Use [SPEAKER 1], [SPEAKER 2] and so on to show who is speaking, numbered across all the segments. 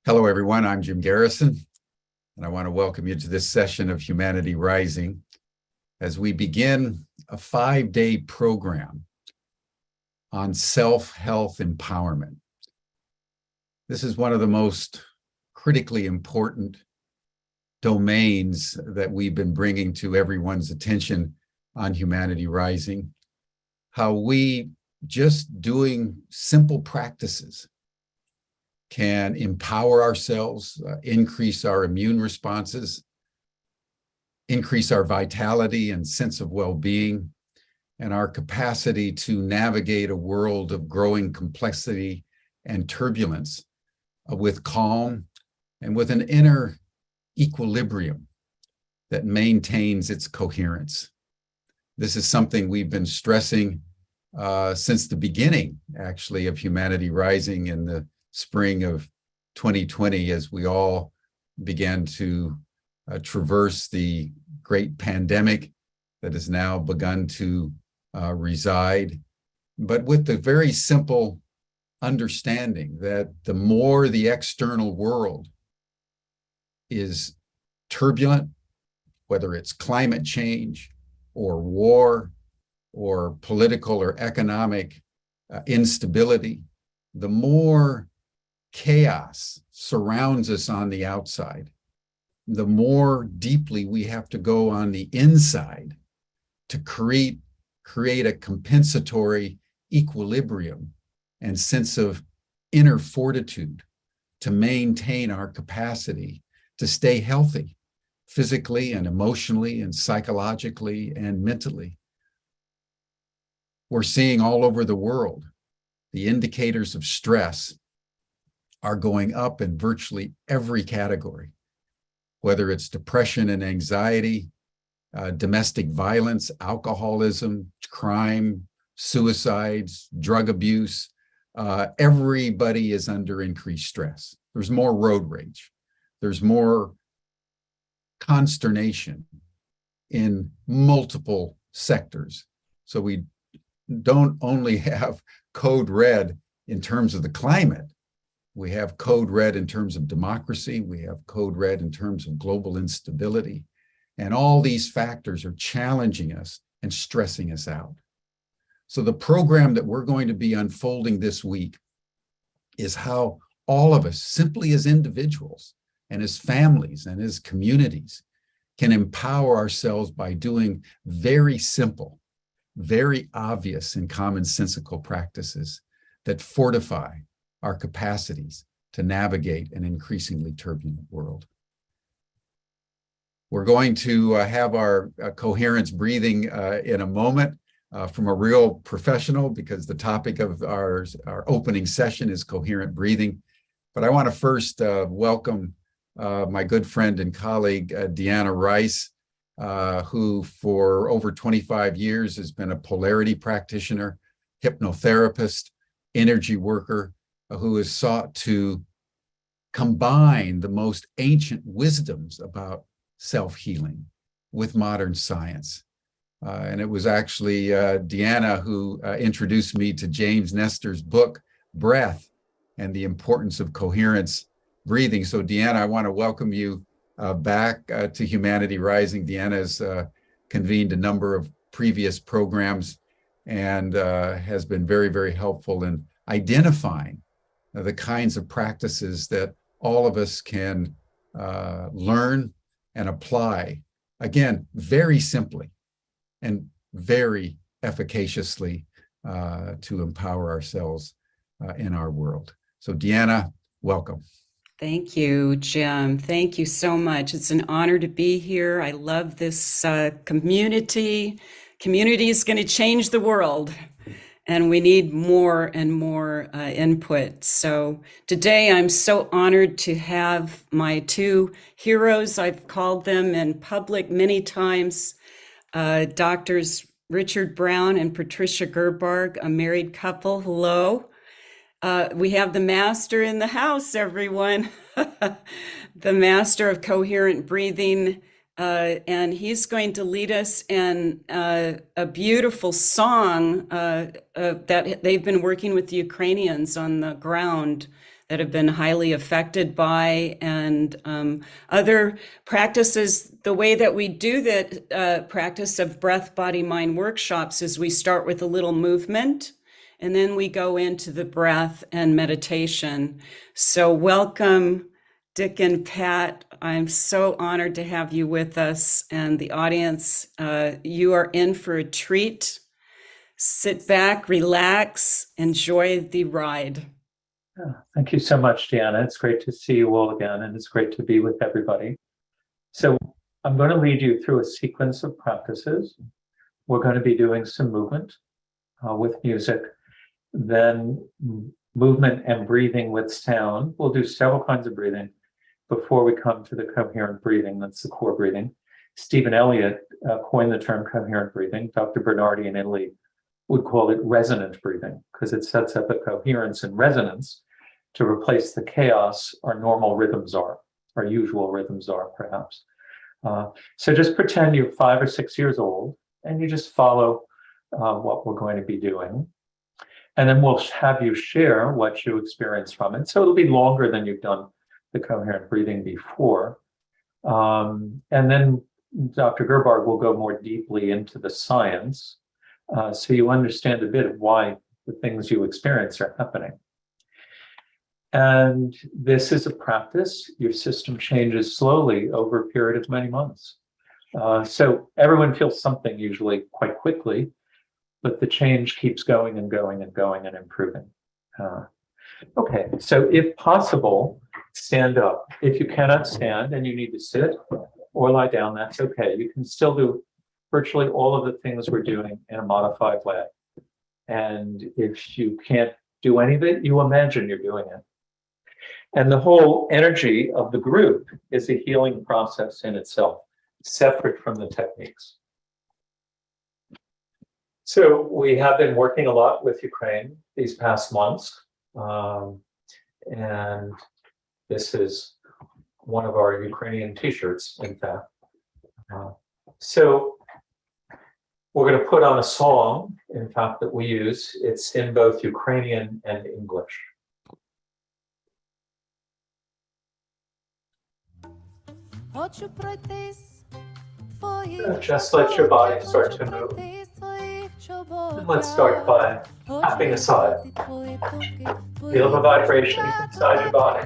[SPEAKER 1] Hello, everyone. I'm Jim Garrison, and I want to welcome you to this session of Humanity Rising as we begin a 5-day program on self-health empowerment. This is one of the most critically important domains that we've been bringing to everyone's attention on Humanity Rising, how we just doing simple practices can empower ourselves, increase our immune responses, increase our vitality and sense of well-being, and our capacity to navigate a world of growing complexity and turbulence with calm and with an inner equilibrium that maintains its coherence. This is something we've been stressing since the beginning, actually, of Humanity Rising in the spring of 2020, as we all began to traverse the great pandemic that has now begun to reside, but with the very simple understanding that the more the external world is turbulent, whether it's climate change or war or political or economic instability, the more chaos surrounds us on the outside, the more deeply we have to go on the inside to create a compensatory equilibrium and sense of inner fortitude to maintain our capacity to stay healthy physically and emotionally and psychologically and mentally. We're seeing all over the world the indicators of stress are going up in virtually every category, whether it's depression and anxiety, domestic violence, alcoholism, crime, suicides, drug abuse. Everybody is under increased stress. There's more road rage. There's more consternation in multiple sectors. So we don't only have code red in terms of the climate. We have code red in terms of democracy. We have code red in terms of global instability. And all these factors are challenging us and stressing us out. So the program that we're going to be unfolding this week is how all of us, simply as individuals and as families and as communities, can empower ourselves by doing very simple, very obvious and commonsensical practices that fortify our capacities to navigate an increasingly turbulent world. We're going to have our coherence breathing in a moment from a real professional, because the topic of our opening session is coherent breathing. But I want to first welcome my good friend and colleague, Deanna Rice, who for over 25 years has been a polarity practitioner, hypnotherapist, energy worker, who has sought to combine the most ancient wisdoms about self-healing with modern science. And it was actually Deanna who introduced me to James Nestor's book, Breath, and the importance of coherence breathing. So Deanna, I want to welcome you back to Humanity Rising. Deanna has convened a number of previous programs and has been very, very helpful in identifying the kinds of practices that all of us can learn and apply, again, very simply and very efficaciously to empower ourselves in our world. So Deanna, welcome.
[SPEAKER 2] Thank you, Jim. Thank you so much. It's an honor to be here. I love this community. Community is going to change the world, and we need more and more input. So today I'm so honored to have my two heroes. I've called them in public many times, Doctors Richard Brown and Patricia Gerbarg, a married couple. Hello. We have the master in the house, everyone. The master of coherent breathing, and he's going to lead us in a beautiful song that they've been working with the Ukrainians on the ground that have been highly affected by, and other practices. The way that we do that practice of breath, body, mind workshops is we start with a little movement, and then we go into the breath and meditation. So welcome, Dick and Pat. I'm so honored to have you with us, and the audience. You are in for a treat. Sit back, relax, enjoy the ride.
[SPEAKER 3] Thank you so much, Deanna. It's great to see you all again, and it's great to be with everybody. So I'm going to lead you through a sequence of practices. We're going to be doing some movement with music, then movement and breathing with sound. We'll do several kinds of breathing before we come to the coherent breathing. That's the core breathing. Stephen Elliott coined the term coherent breathing. Dr. Bernardi in Italy would call it resonant breathing because it sets up a coherence and resonance to replace the chaos our normal rhythms are, our usual rhythms are, perhaps. So just pretend you're 5 or 6 years old and you just follow what we're going to be doing. And then we'll have you share what you experience from it. So it'll be longer than you've done the coherent breathing before. And then Dr. Gerbarg will go more deeply into the science so you understand a bit of why the things you experience are happening. And this is a practice. Your system changes slowly over a period of many months. So everyone feels something usually quite quickly, but the change keeps going and going and going and improving. Okay, so if possible, stand up. If you cannot stand and you need to sit or lie down, that's okay. You can still do virtually all of the things we're doing in a modified way. And if you can't do any of it, you imagine you're doing it. And the whole energy of the group is a healing process in itself, separate from the techniques. So we have been working a lot with Ukraine these past months. And this is one of our Ukrainian t-shirts, in fact. So we're going to put on a song, in fact, that we use. It's in both Ukrainian and English. Just let your body start to move. And let's start by tapping aside. Feel the vibrations inside your body.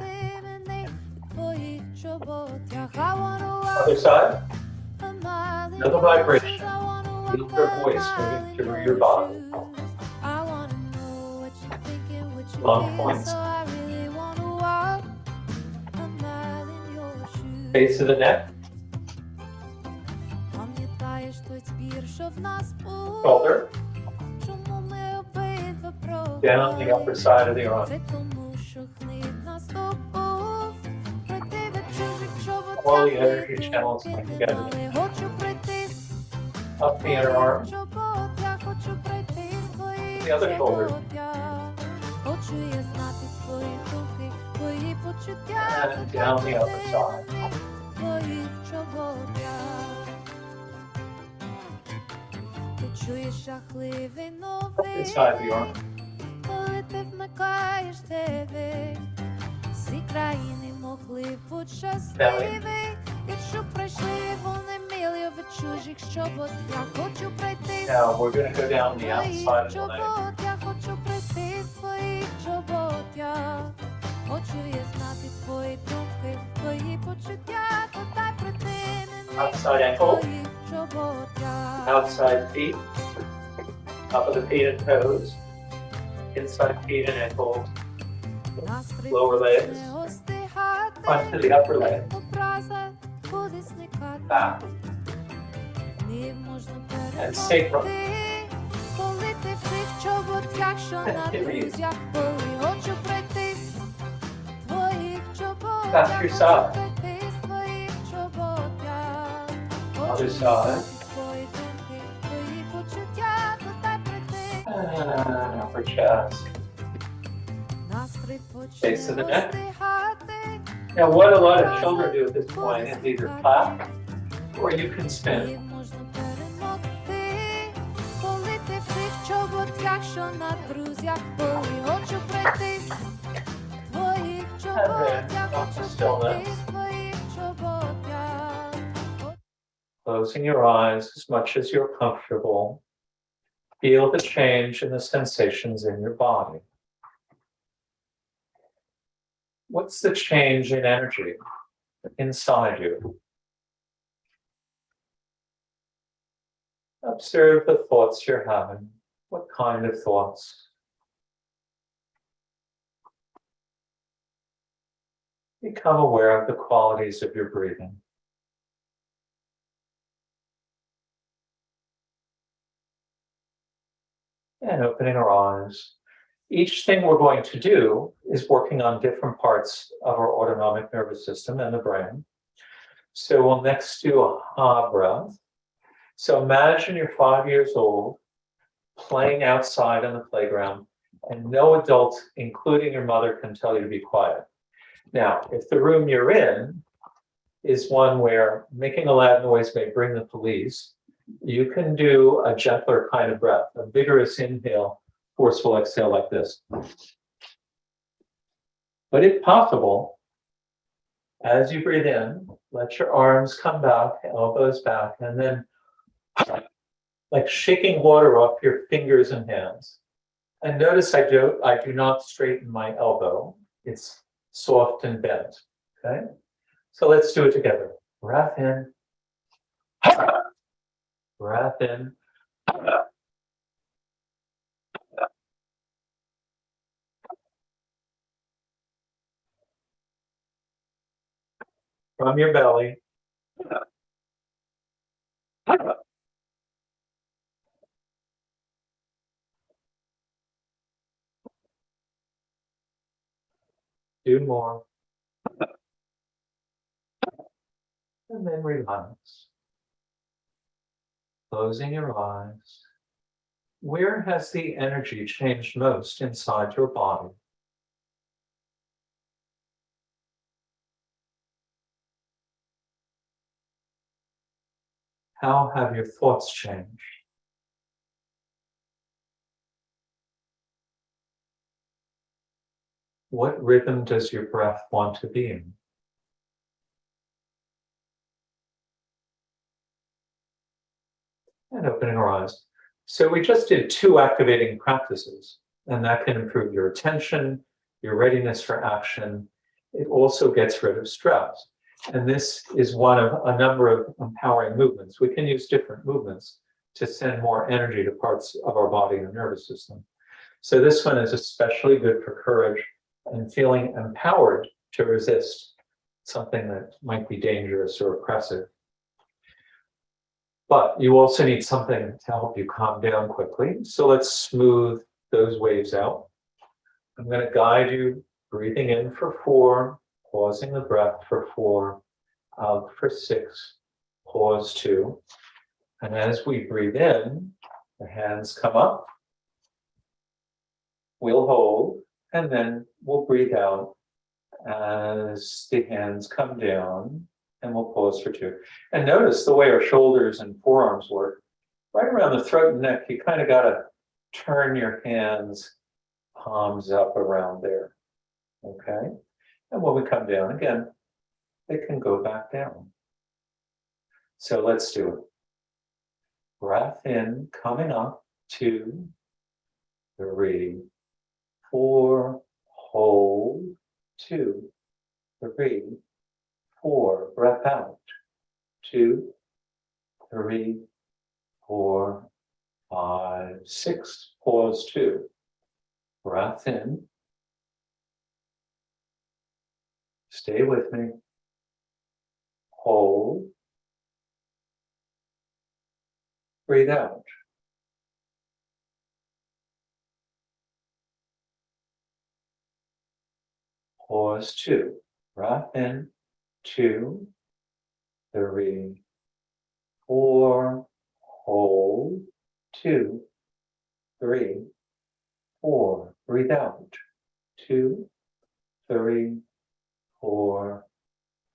[SPEAKER 3] Other side. Feel the vibration. Feel your voice moving through your body. Long points. Base of the neck. Shoulder. Down the upper side of the arm. All the energy channels come together. Up the inner arm. The other shoulder. And down the other side. Inside the arm. Belly. Now we're going to go down the outside of the leg. Outside ankle. Outside feet. Top of the feet and toes. Inside feet and ankles. Lower legs. Front to the upper leg. Back. And sacrum. Back your side. Other side. And upper chest. Base of the neck. Now what a lot of children do at this point is either clap or you can spin. And then come to stillness. Closing your eyes as much as you're comfortable. Feel the change in the sensations in your body. What's the change in energy inside you? Observe the thoughts you're having. What kind of thoughts? Become aware of the qualities of your breathing. And opening our eyes. Each thing we're going to do is working on different parts of our autonomic nervous system and the brain. So we'll next do a ha breath. So imagine you're 5 years old, playing outside on the playground, and no adult, including your mother, can tell you to be quiet. Now, if the room you're in is one where making a loud noise may bring the police, you can do a gentler kind of breath, a vigorous inhale, forceful exhale like this. But if possible, as you breathe in, let your arms come back, elbows back, and then like shaking water off your fingers and hands. And notice I do not straighten my elbow. It's soft and bent, okay? So let's do it together. Breath in. Breath in. From your belly. Do more. And then relax. Closing your eyes. Where has the energy changed most inside your body? How have your thoughts changed? What rhythm does your breath want to be in? And opening our eyes. So we just did 2 activating practices, and that can improve your attention, your readiness for action. It also gets rid of stress. And this is one of a number of empowering movements. We can use different movements to send more energy to parts of our body and nervous system. So this one is especially good for courage and feeling empowered to resist something that might be dangerous or oppressive. But you also need something to help you calm down quickly. So let's smooth those waves out. I'm going to guide you breathing in for 4, pausing the breath for 4, out for 6, pause 2. And as we breathe in, the hands come up. We'll hold, and then we'll breathe out as the hands come down, and we'll pause for 2. And notice the way our shoulders and forearms work. Right around the throat and neck, you kind of got to turn your hands, palms up around there, okay? And when we come down again, they can go back down. So let's do it. Breath in, coming up, 2, 3, 4, hold, 2, 3, 4, breath out, 2, 3, 4, 5, 6, pause 2, breath in, stay with me, hold, breathe out. Pause 2, breath in, 2, 3, 4, hold, 2, 3, 4, breathe out, 2, 3, 4,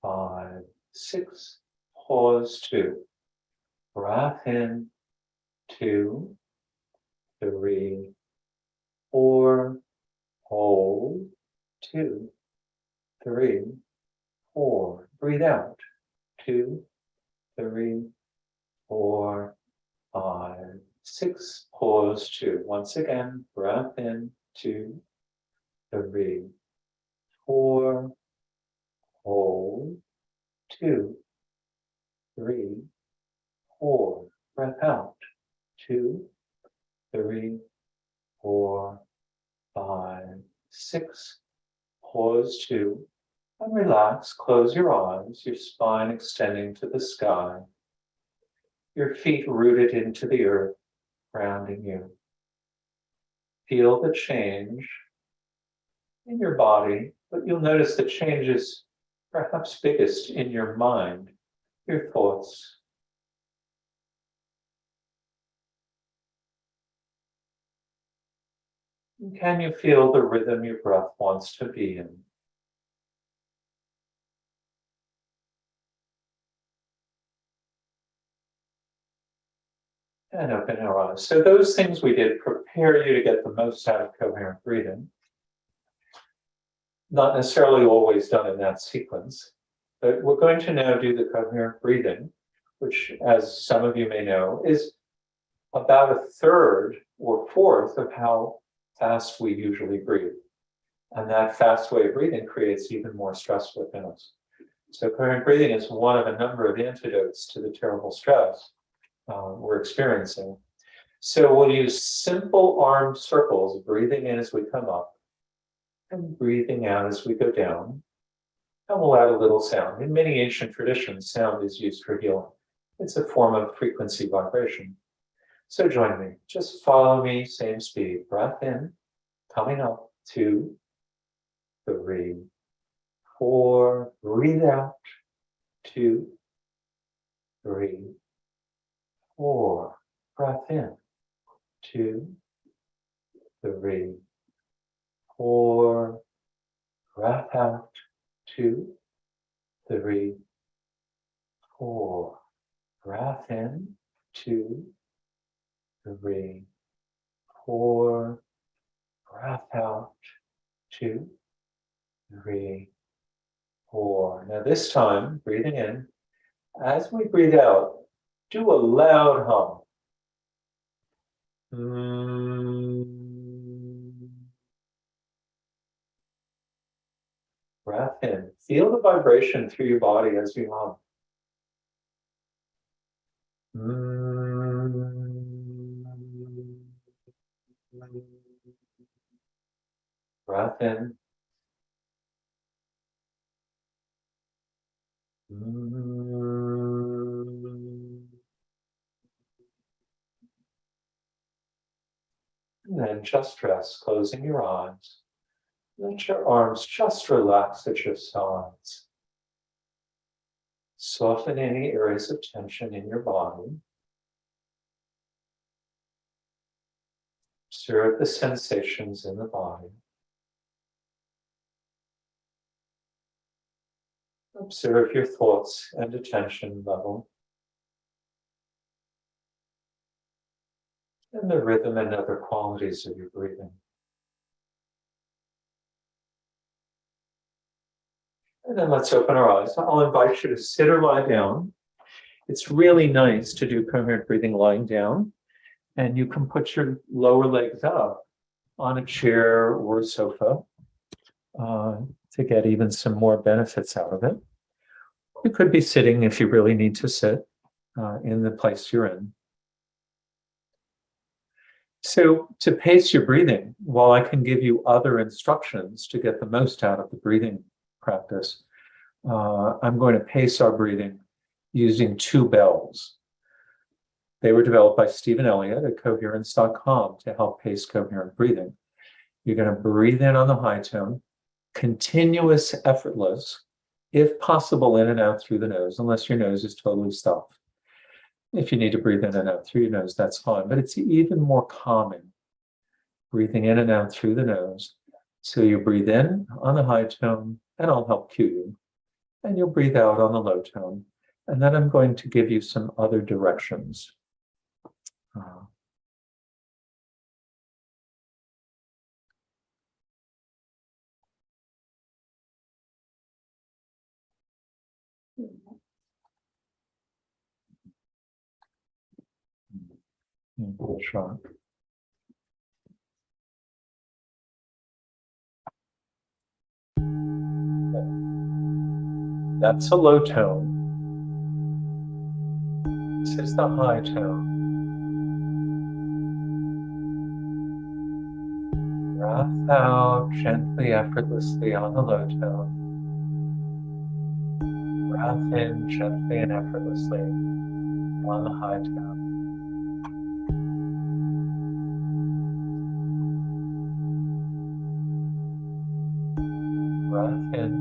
[SPEAKER 3] 5, 6, pause 2, breath in, 2, 3, 4, hold, 2, 3, 4. Breathe out. 2, 3, 4, 5, 6. Pause 2. Once again, breath in. 2, 3, 4. Hold. 2, 3, 4. Breath out. 2, 3, 4, 5, 6. Pause 2. And relax. Close your eyes, your spine extending to the sky. Your feet rooted into the earth, grounding you. Feel the change in your body, but you'll notice the change is perhaps biggest in your mind, your thoughts. And can you feel the rhythm your breath wants to be in? And open your eyes. So those things we did prepare you to get the most out of coherent breathing. Not necessarily always done in that sequence, but we're going to now do the coherent breathing, which, as some of you may know, is about a third or fourth of how fast we usually breathe. And that fast way of breathing creates even more stress within us. So coherent breathing is one of a number of antidotes to the terrible stress we're experiencing. So we'll use simple arm circles, breathing in as we come up and breathing out as we go down. And we'll add a little sound. In many ancient traditions, sound is used for healing. It's a form of frequency vibration. So join me. Just follow me, same speed. Breath in, coming up. 2, 3, 4. Breathe out. 2, 3, 4. Breath in. 2, 3, 4. Breath out. 2, 3, 4. Breath in. 2, 3, 4. Breath out. 2, 3, 4. Now this time, breathing in. As we breathe out, do a loud hum. Breath in. Feel the vibration through your body as you hum. Breath in. And then just rest, closing your eyes. Let your arms just relax at your sides. Soften any areas of tension in your body. Observe the sensations in the body. Observe your thoughts and attention level. And the rhythm and other qualities of your breathing. And then let's open our eyes. I'll invite you to sit or lie down. It's really nice to do coherent breathing lying down. And you can put your lower legs up on a chair or a sofa to get even some more benefits out of it. You could be sitting if you really need to sit in the place you're in. So to pace your breathing, while I can give you other instructions to get the most out of the breathing practice, I'm going to pace our breathing using 2 bells. They were developed by Stephen Elliott at coherence.com to help pace coherent breathing. You're going to breathe in on the high tone, continuous, effortless, if possible, in and out through the nose, unless your nose is totally stuffed. If you need to breathe in and out through your nose, that's fine, but it's even more calming, breathing in and out through the nose. So you breathe in on the high tone, and I'll help cue you, and you'll breathe out on the low tone. And then I'm going to give you some other directions. Sure. That's a low tone. This is the high tone. Breath out gently, effortlessly on the low tone. Breath in gently and effortlessly on the high tone. Breath in.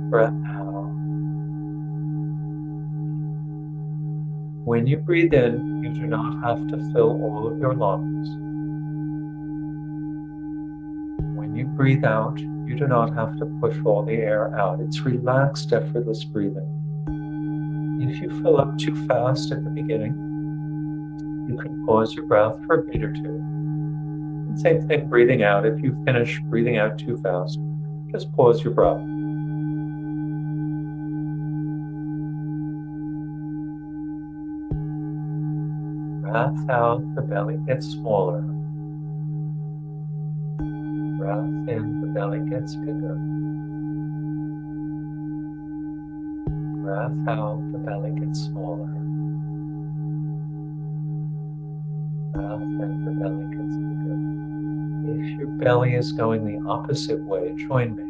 [SPEAKER 3] Breath out. When you breathe in, you do not have to fill all of your lungs. When you breathe out, you do not have to push all the air out. It's relaxed, effortless breathing. If you fill up too fast at the beginning, you can pause your breath for a beat or two. And same thing, breathing out. If you finish breathing out too fast, just pause your breath. Breath out, the belly gets smaller. Breath in, the belly gets bigger. Breath out, the belly gets smaller. Breath in, the belly gets bigger. If your belly is going the opposite way, join me.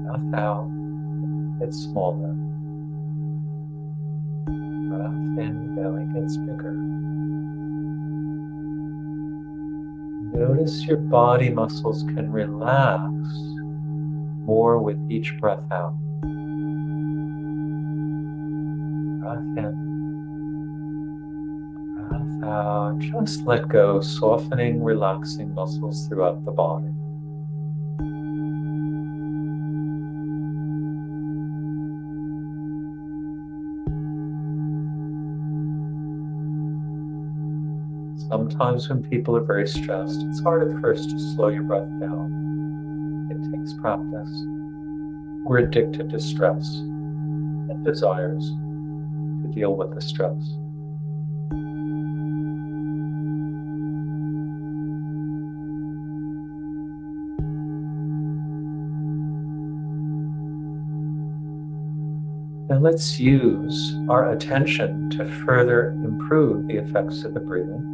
[SPEAKER 3] Breath out, gets smaller. Breath in, belly gets bigger. Notice your body muscles can relax more with each breath out. Breath in. Breath out. Just let go, softening, relaxing muscles throughout the body. Sometimes when people are very stressed, it's hard at first to slow your breath down. It takes practice. We're addicted to stress and desires to deal with the stress. Now let's use our attention to further improve the effects of the breathing.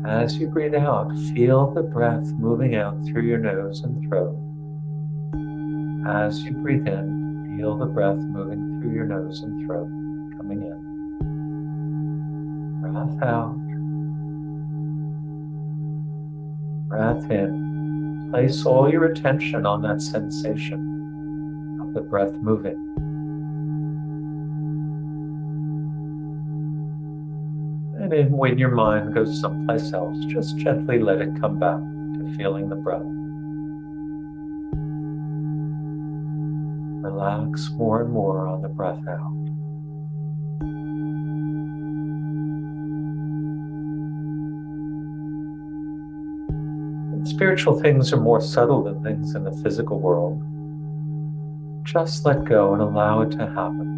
[SPEAKER 3] As you breathe out, feel the breath moving out through your nose and throat. As you breathe in, feel the breath moving through your nose and throat, coming in. Breath out. Breath in. Place all your attention on that sensation of the breath moving. And then when your mind goes someplace else, just gently let it come back to feeling the breath. Relax more and more on the breath out. And spiritual things are more subtle than things in the physical world. Just let go and allow it to happen.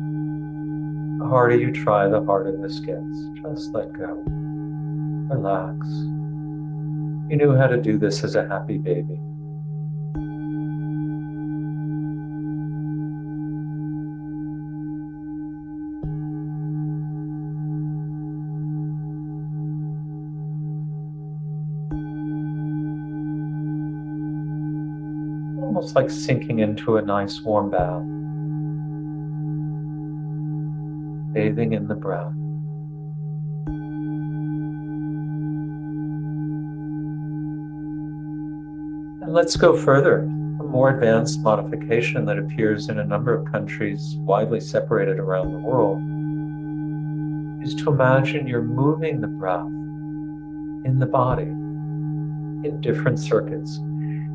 [SPEAKER 3] The harder you try, the harder this gets. Just let go. Relax. You knew how to do this as a happy baby. Almost like sinking into a nice warm bath. Bathing in the breath. And let's go further. A more advanced modification that appears in a number of countries widely separated around the world is to imagine you're moving the breath in the body in different circuits.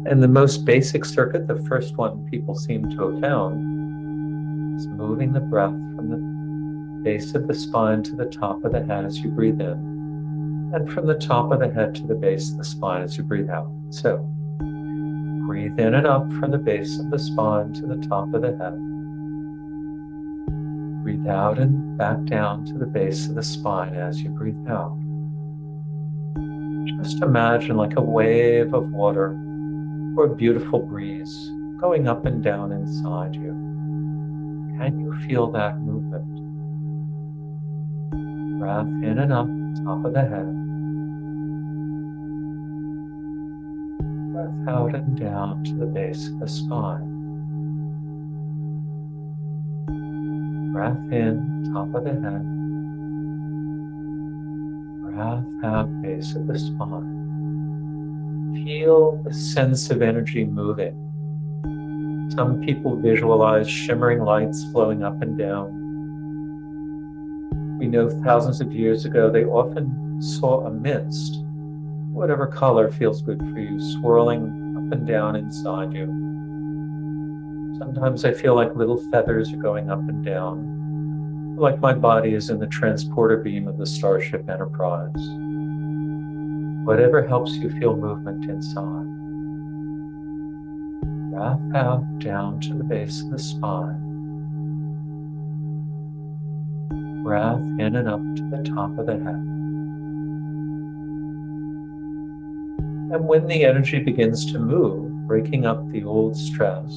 [SPEAKER 3] And the most basic circuit, the first one people seem to have found, is moving the breath from the base of the spine to the top of the head as you breathe in, and from the top of the head to the base of the spine as you breathe out. So, breathe in and up from the base of the spine to the top of the head. Breathe out and back down to the base of the spine as you breathe out. Just imagine like a wave of water or a beautiful breeze going up and down inside you. Can you feel that movement? Breath in and up, top of the head. Breath out and down to the base of the spine. Breath in, top of the head. Breath out, base of the spine. Feel the sense of energy moving. Some people visualize shimmering lights flowing up and down. We know thousands of years ago they often saw a mist, whatever color feels good for you, swirling up and down inside you. Sometimes I feel like little feathers are going up and down, like my body is in the transporter beam of the Starship Enterprise. Whatever helps you feel movement inside. Breath out down to the base of the spine. Breath in and up to the top of the head. And when the energy begins to move, breaking up the old stress,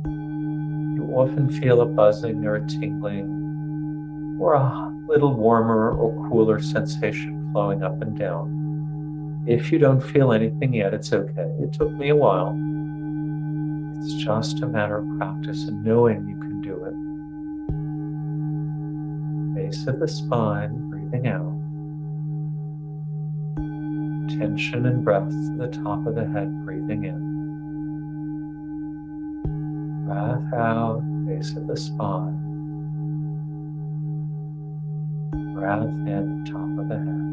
[SPEAKER 3] you often feel a buzzing or a tingling or a little warmer or cooler sensation flowing up and down. If you don't feel anything yet, it's okay. It took me a while. It's just a matter of practice and knowing you can do it. Base of the spine, breathing out. Tension and breath to the top of the head, breathing in. Breath out, base of the spine. Breath in, top of the head.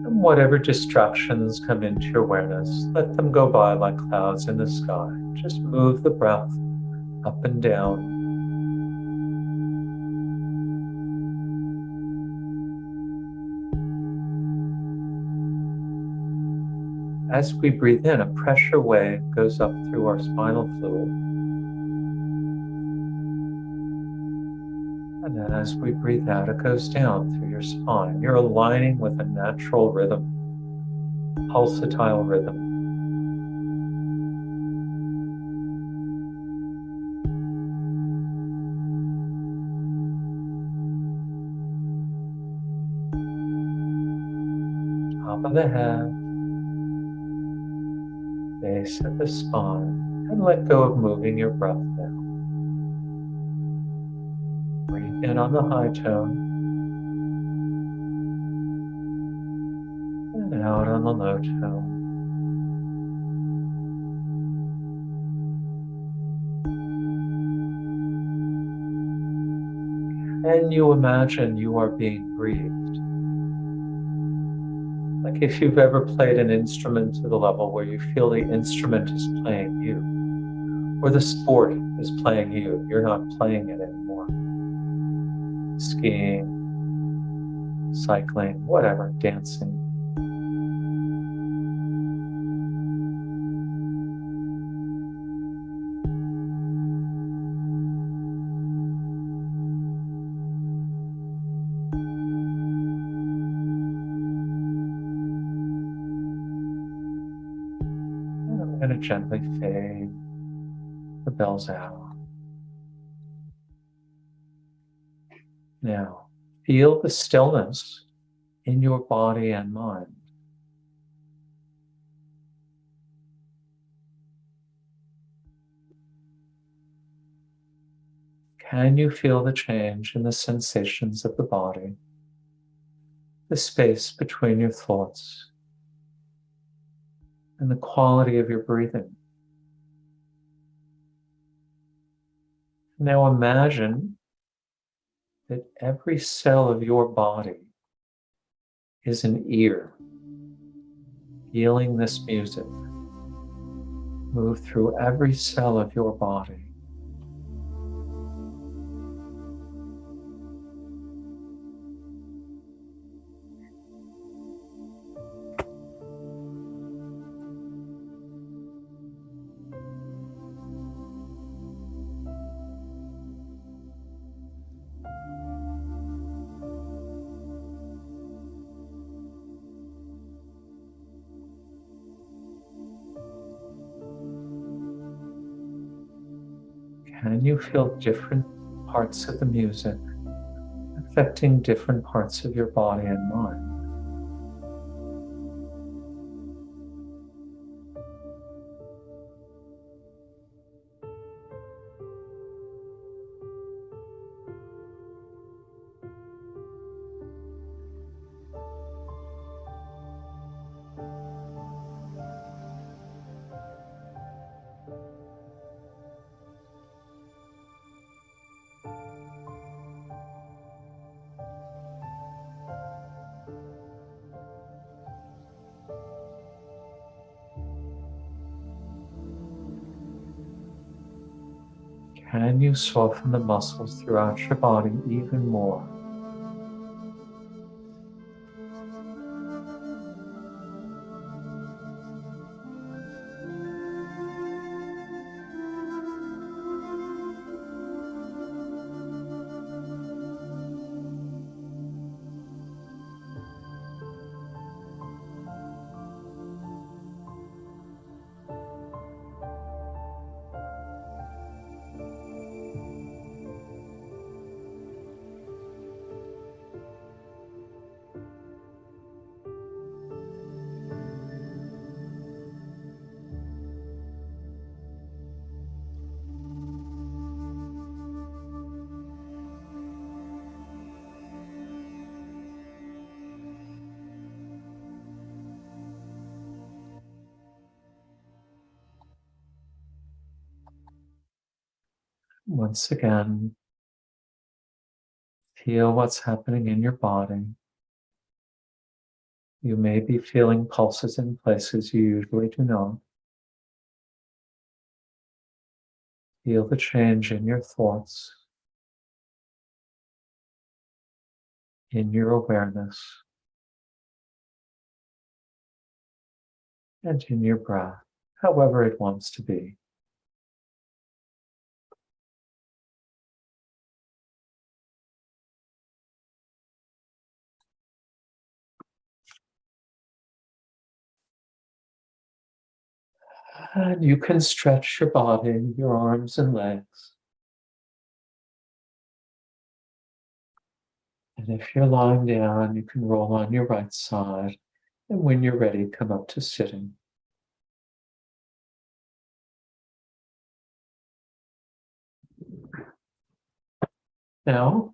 [SPEAKER 3] Whatever distractions come into your awareness, let them go by like clouds in the sky. Just move the breath up and down. As we breathe in, a pressure wave goes up through our spinal fluid. And as we breathe out, it goes down through your spine. You're aligning with a natural rhythm, pulsatile rhythm. Top of the head, base of the spine, and let go of moving your breath down. Breathe in on the high tone and out on the low tone. Can you imagine you are being breathed? Like if you've ever played an instrument to the level where you feel the instrument is playing you, or the sport is playing you, you're not playing it anymore. Skiing, cycling, whatever, dancing. And I'm going to gently fade the bells out. Now, feel the stillness in your body and mind. Can you feel the change in the sensations of the body, the space between your thoughts, and the quality of your breathing? Now imagine that every cell of your body is an ear, feeling this music move through every cell of your body. Can you feel different parts of the music affecting different parts of your body and mind? Can you soften the muscles throughout your body even more? Once again, feel what's happening in your body. You may be feeling pulses in places you usually do not. Feel the change in your thoughts, in your awareness, and in your breath, however it wants to be. And you can stretch your body, your arms and legs. And if you're lying down, you can roll on your right side. And when you're ready, come up to sitting. Now,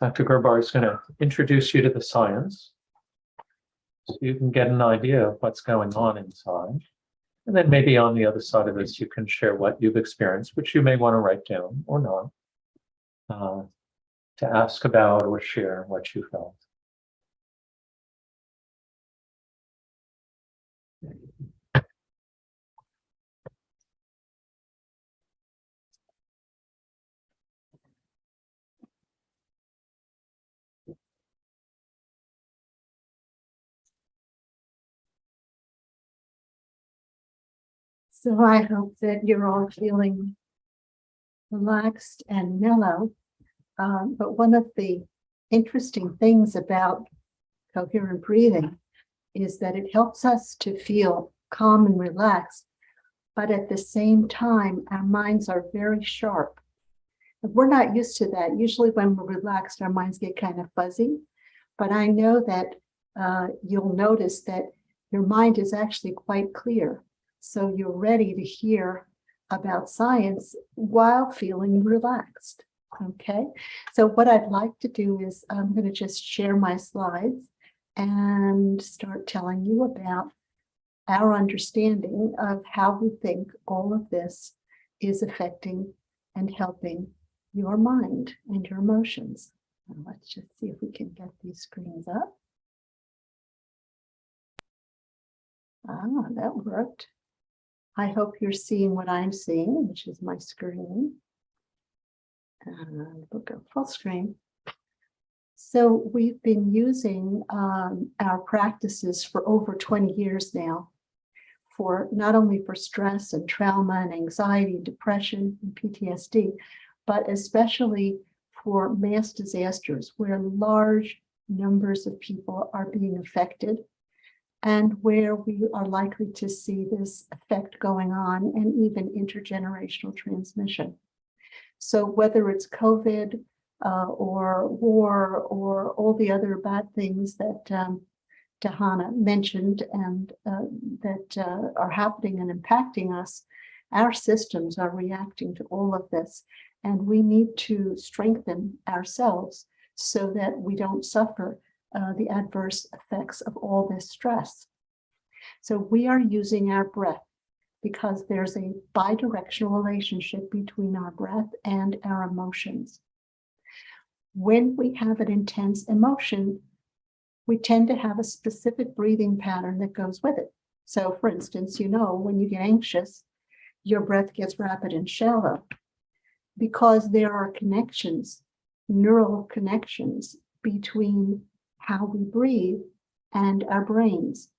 [SPEAKER 3] Dr. Gerbar is going to introduce you to the science so you can get an idea of what's going on inside. And then maybe on the other side of this, you can share what you've experienced, which you may want to write down or not, to ask about or share what you felt.
[SPEAKER 4] So I hope that you're all feeling relaxed and mellow. But one of the interesting things about coherent breathing is that it helps us to feel calm and relaxed, but at the same time, our minds are very sharp. We're not used to that. Usually when we're relaxed, our minds get kind of fuzzy, but I know that you'll notice that your mind is actually quite clear. So you're ready to hear about science while feeling relaxed. Okay, so what I'd like to do is I'm going to just share my slides and start telling you about our understanding of how we think all of this is affecting and helping your mind and your emotions. And let's just see if we can get these screens up. That worked. I hope you're seeing what I'm seeing, which is my screen. And we'll go full screen. So we've been using our practices for over 20 years now, for not only for stress and trauma and anxiety, depression and PTSD, but especially for mass disasters where large numbers of people are being affected and where we are likely to see this effect going on and even intergenerational transmission. So whether it's COVID or war or all the other bad things that Tahana mentioned and that are happening and impacting us, our systems are reacting to all of this. And we need to strengthen ourselves so that we don't suffer the adverse effects of all this stress. So we are using our breath because there's a bidirectional relationship between our breath and our emotions. When we have an intense emotion, we tend to have a specific breathing pattern that goes with it. So for instance, when you get anxious, your breath gets rapid and shallow because there are connections, neural connections between how we breathe and our brains.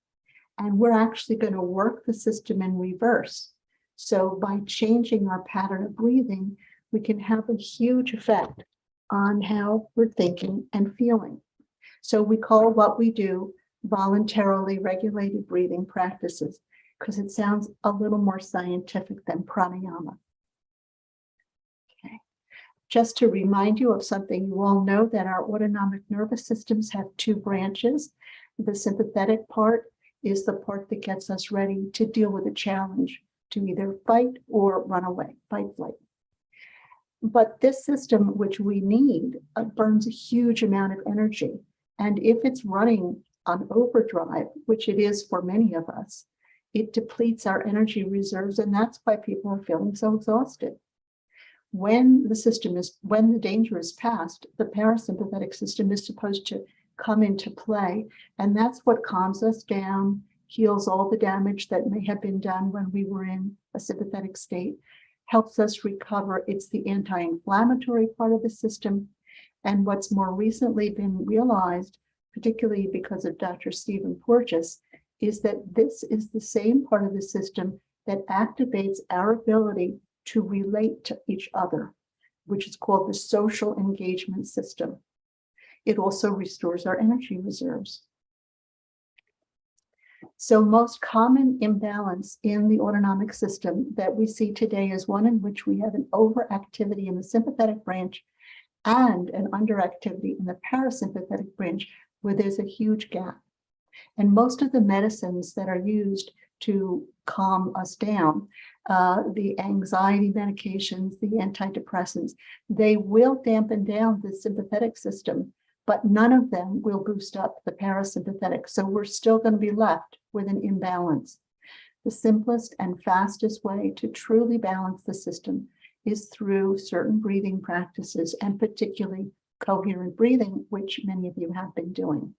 [SPEAKER 4] And we're actually going to work the system in reverse. So by changing our pattern of breathing, we can have a huge effect on how we're thinking and feeling. So we call what we do voluntarily regulated breathing practices because it sounds a little more scientific than pranayama. Okay. Just to remind you of something you all know, that our autonomic nervous systems have two branches. The sympathetic part is the part that gets us ready to deal with a challenge, to either fight or run away, fight, flight. But this system, which we need, burns a huge amount of energy. And if it's running on overdrive, which it is for many of us, it depletes our energy reserves. And that's why people are feeling so exhausted. When the danger is past, the parasympathetic system is supposed to come into play. And that's what calms us down, heals all the damage that may have been done when we were in a sympathetic state, helps us recover. It's the anti-inflammatory part of the system. And what's more recently been realized, particularly because of Dr. Stephen Porges, is that this is the same part of the system that activates our ability to relate to each other, which is called the social engagement system. It also restores our energy reserves. So most common imbalance in the autonomic system that we see today is one in which we have an overactivity in the sympathetic branch and an underactivity in the parasympathetic branch, where there's a huge gap. And most of the medicines that are used to calm us down, the anxiety medications, the antidepressants, they will dampen down the sympathetic system, but none of them will boost up the parasympathetic. So we're still going to be left with an imbalance. The simplest and fastest way to truly balance the system is through certain breathing practices, and particularly coherent breathing, which many of you have been doing.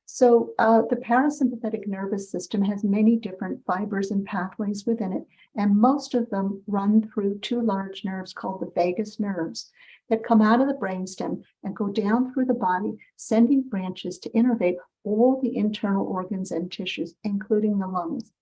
[SPEAKER 4] So the parasympathetic nervous system has many different fibers and pathways within it, and most of them run through two large nerves called the vagus nerves that come out of the brainstem and go down through the body, sending branches to innervate all the internal organs and tissues, including the lungs.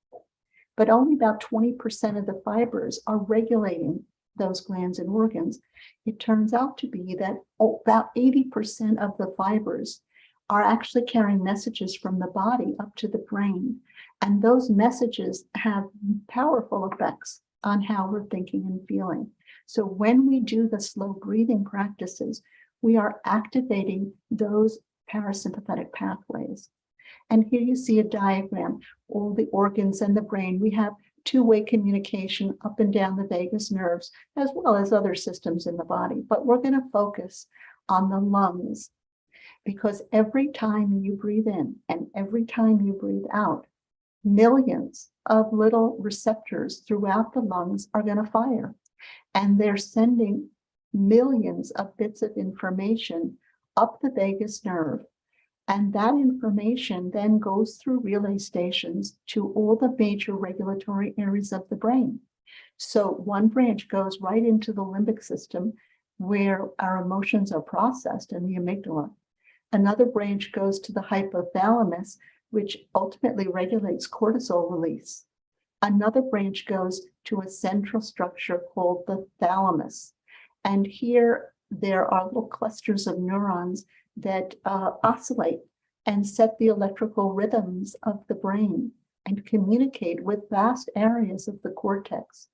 [SPEAKER 4] But only about 20% of the fibers are regulating those glands and organs. It turns out to be that about 80% of the fibers are actually carrying messages from the body up to the brain. And those messages have powerful effects on how we're thinking and feeling. So when we do the slow breathing practices, we are activating those parasympathetic pathways. And here you see a diagram, all the organs and the brain. We have two-way communication up and down the vagus nerves, as well as other systems in the body. But we're going to focus on the lungs, because every time you breathe in and every time you breathe out, millions of little receptors throughout the lungs are going to fire. And they're sending millions of bits of information up the vagus nerve. And that information then goes through relay stations to all the major regulatory areas of the brain. So one branch goes right into the limbic system, where our emotions are processed in the amygdala. Another branch goes to the hypothalamus, which ultimately regulates cortisol release. Another branch goes to a central structure called the thalamus. And here there are little clusters of neurons that oscillate and set the electrical rhythms of the brain and communicate with vast areas of the cortex.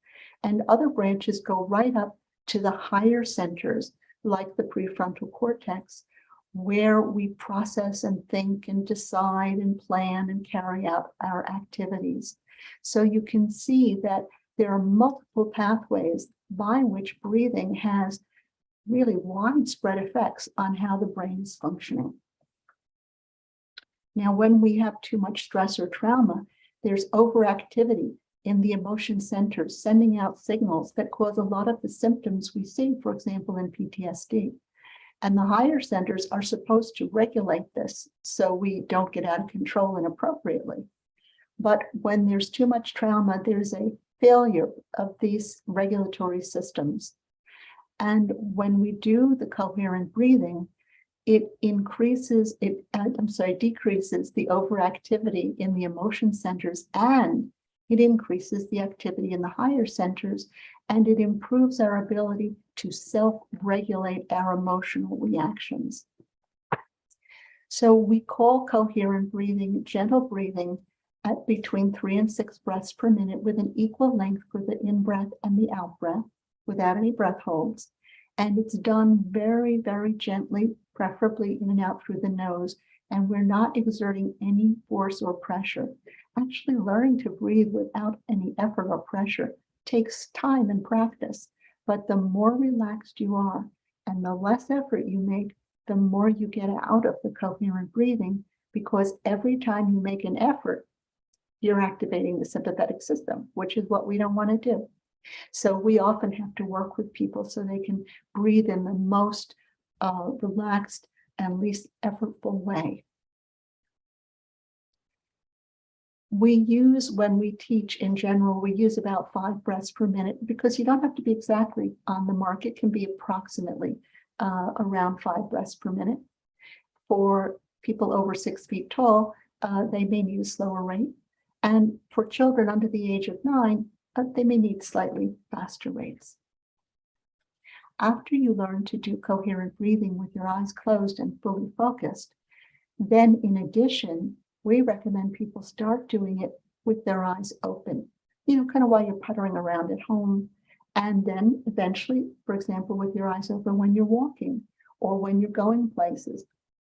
[SPEAKER 4] And other branches go right up to the higher centers, like the prefrontal cortex, where we process and think and decide and plan and carry out our activities. So you can see that there are multiple pathways by which breathing has really widespread effects on how the brain is functioning. Now, when we have too much stress or trauma, there's overactivity in the emotion centers, sending out signals that cause a lot of the symptoms we see, for example, in PTSD. And the higher centers are supposed to regulate this so we don't get out of control inappropriately. But when there's too much trauma, there's a failure of these regulatory systems. And when we do the coherent breathing, it decreases the overactivity in the emotion centers, and it increases the activity in the higher centers, and it improves our ability to self-regulate our emotional reactions. So we call coherent breathing gentle breathing at between 3 and 6 breaths per minute, with an equal length for the in-breath and the out-breath without any breath holds. And it's done very, very gently, preferably in and out through the nose. And we're not exerting any force or pressure. Actually, learning to breathe without any effort or pressure takes time and practice. But the more relaxed you are and the less effort you make, the more you get out of the coherent breathing, because every time you make an effort, you're activating the sympathetic system, which is what we don't want to do. So we often have to work with people so they can breathe in the most relaxed and least effortful way. When we teach in general, we use about 5 breaths per minute, because you don't have to be exactly on the mark. It can be approximately around 5 breaths per minute. For people over 6 feet tall, they may need a slower rate. And for children under the age of 9, they may need slightly faster rates. After you learn to do coherent breathing with your eyes closed and fully focused, then in addition, we recommend people start doing it with their eyes open, kind of while you're puttering around at home. And then eventually, for example, with your eyes open when you're walking, or when you're going places,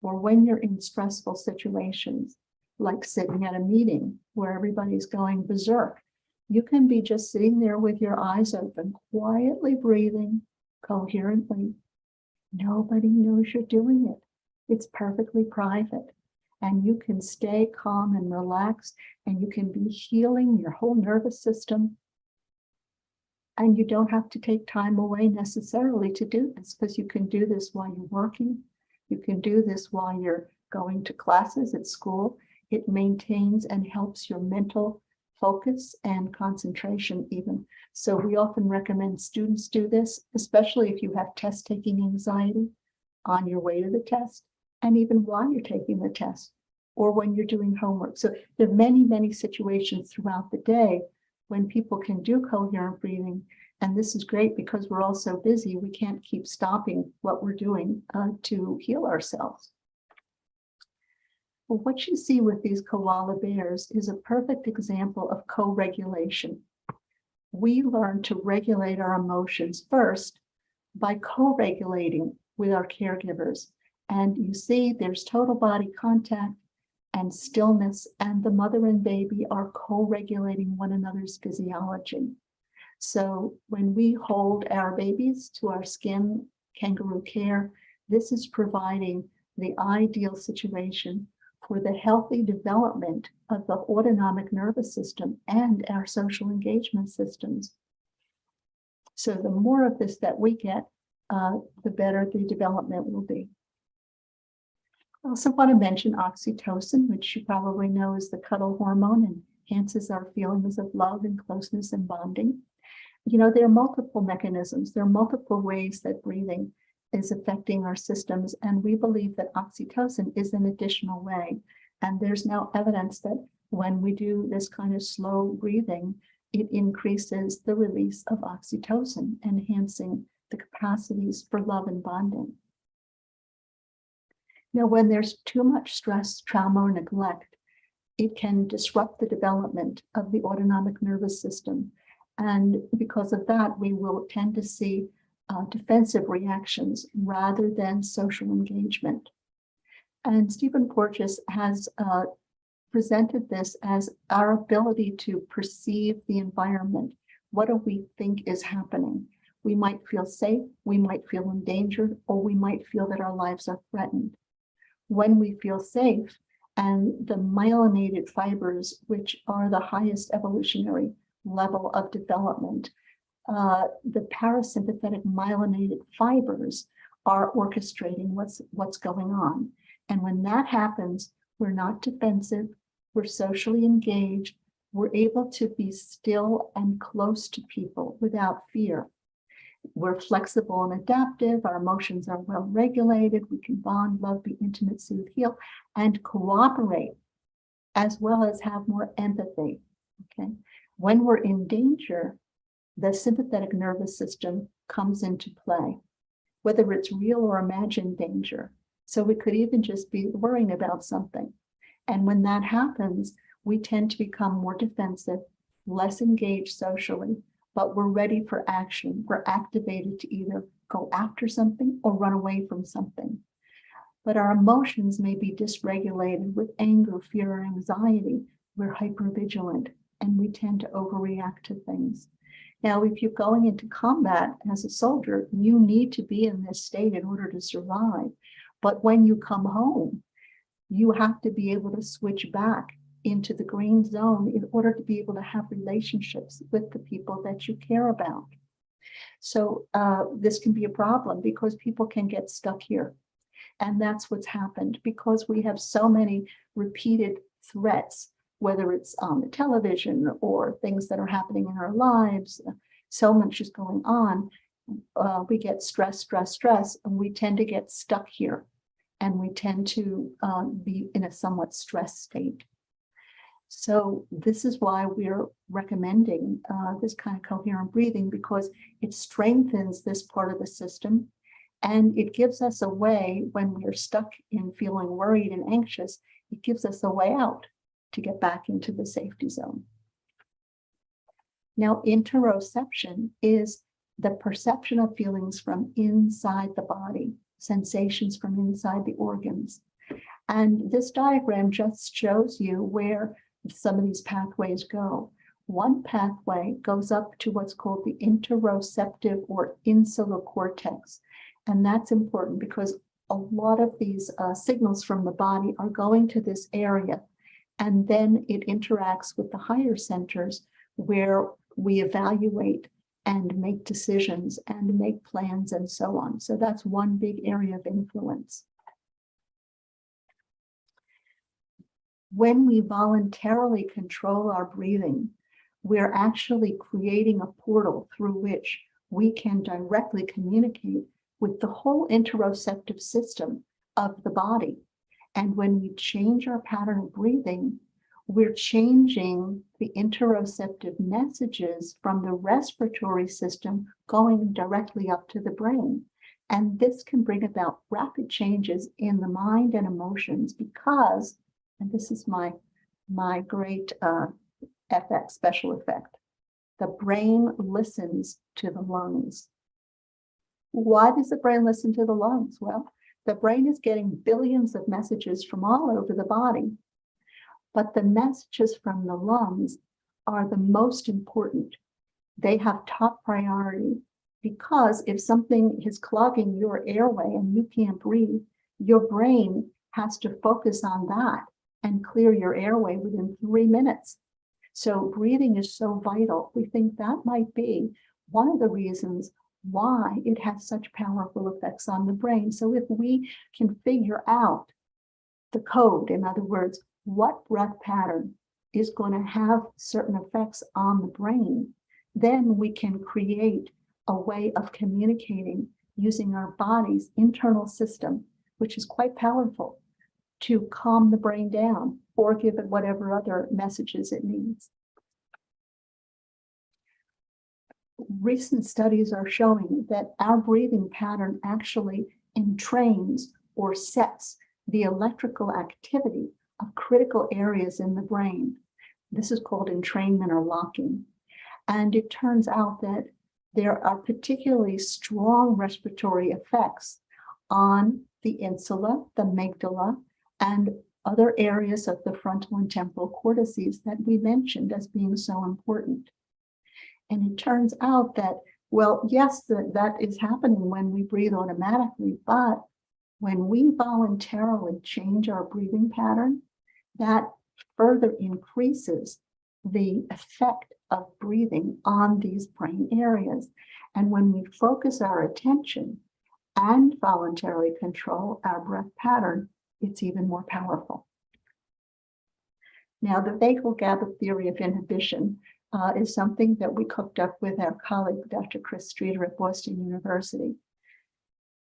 [SPEAKER 4] or when you're in stressful situations, like sitting at a meeting where everybody's going berserk. You can be just sitting there with your eyes open, quietly breathing coherently. Nobody knows you're doing it. It's perfectly private. And you can stay calm and relaxed, and you can be healing your whole nervous system. And you don't have to take time away necessarily to do this, because you can do this while you're working. You can do this while you're going to classes at school. It maintains and helps your mental focus and concentration even. So we often recommend students do this, especially if you have test-taking anxiety on your way to the test, and even while you're taking the test, or when you're doing homework. So there are many, many situations throughout the day when people can do coherent breathing. And this is great because we're all so busy, we can't keep stopping what we're doing to heal ourselves. Well, what you see with these koala bears is a perfect example of co-regulation. We learn to regulate our emotions first by co-regulating with our caregivers. And you see there's total body contact and stillness, and the mother and baby are co-regulating one another's physiology. So when we hold our babies to our skin, kangaroo care, this is providing the ideal situation for the healthy development of the autonomic nervous system and our social engagement systems. So the more of this that we get, the better the development will be. I also want to mention oxytocin, which you probably know is the cuddle hormone and enhances our feelings of love and closeness and bonding. There are multiple mechanisms. There are multiple ways that breathing is affecting our systems, and we believe that oxytocin is an additional way. And there's now evidence that when we do this kind of slow breathing, it increases the release of oxytocin, enhancing the capacities for love and bonding. Now, when there's too much stress, trauma, or neglect, it can disrupt the development of the autonomic nervous system. And because of that, we will tend to see defensive reactions rather than social engagement. And Stephen Porges has presented this as our ability to perceive the environment. What do we think is happening? We might feel safe, we might feel endangered, or we might feel that our lives are threatened. When we feel safe, and the myelinated fibers, which are the highest evolutionary level of development, the parasympathetic myelinated fibers are orchestrating what's going on. And when that happens, we're not defensive, we're socially engaged, we're able to be still and close to people without fear. We're flexible and adaptive, our emotions are well regulated, we can bond, love, be intimate, soothe, heal, and cooperate, as well as have more empathy, okay? When we're in danger, the sympathetic nervous system comes into play, whether it's real or imagined danger. So we could even just be worrying about something. And when that happens, we tend to become more defensive, less engaged socially, but we're ready for action. We're activated to either go after something or run away from something. But our emotions may be dysregulated with anger, fear, or anxiety. We're hypervigilant and we tend to overreact to things. Now, if you're going into combat as a soldier, you need to be in this state in order to survive. But when you come home, you have to be able to switch back into the green zone in order to be able to have relationships with the people that you care about. So this can be a problem because people can get stuck here. And that's what's happened because we have so many repeated threats, whether it's on the television or things that are happening in our lives, so much is going on. We get stress, and we tend to get stuck here. And we tend to be in a somewhat stressed state. So this is why we're recommending this kind of coherent breathing, because it strengthens this part of the system. And it gives us a way when we're stuck in feeling worried and anxious, it gives us a way out to get back into the safety zone. Now, interoception is the perception of feelings from inside the body, sensations from inside the organs. And this diagram just shows you where some of these pathways go. One pathway goes up to what's called the interoceptive or insular cortex. And that's important because a lot of these signals from the body are going to this area. And then it interacts with the higher centers where we evaluate and make decisions and make plans and so on. So that's one big area of influence. When we voluntarily control our breathing, we're actually creating a portal through which we can directly communicate with the whole interoceptive system of the body. And when we change our pattern of breathing, we're changing the interoceptive messages from the respiratory system going directly up to the brain. And this can bring about rapid changes in the mind and emotions because, and this is my great special effect, the brain listens to the lungs. Why does the brain listen to the lungs? Well, the brain is getting billions of messages from all over the body. But the messages from the lungs are the most important. They have top priority because if something is clogging your airway and you can't breathe, your brain has to focus on that and clear your airway within 3 minutes. So breathing is so vital. We think that might be one of the reasons why it has such powerful effects on the brain. So if we can figure out the code, in other words, what breath pattern is going to have certain effects on the brain, then we can create a way of communicating using our body's internal system, which is quite powerful, to calm the brain down or give it whatever other messages it needs. Recent studies are showing that our breathing pattern actually entrains or sets the electrical activity of critical areas in the brain. This is called entrainment or locking. And it turns out that there are particularly strong respiratory effects on the insula, the amygdala, and other areas of the frontal and temporal cortices that we mentioned as being so important. And it turns out that, well, yes, that is happening when we breathe automatically, but when we voluntarily change our breathing pattern, that further increases the effect of breathing on these brain areas. And when we focus our attention and voluntarily control our breath pattern, it's even more powerful. Now, the vagal GABA theory of inhibition is something that we cooked up with our colleague, Dr. Chris Streeter at Boston University.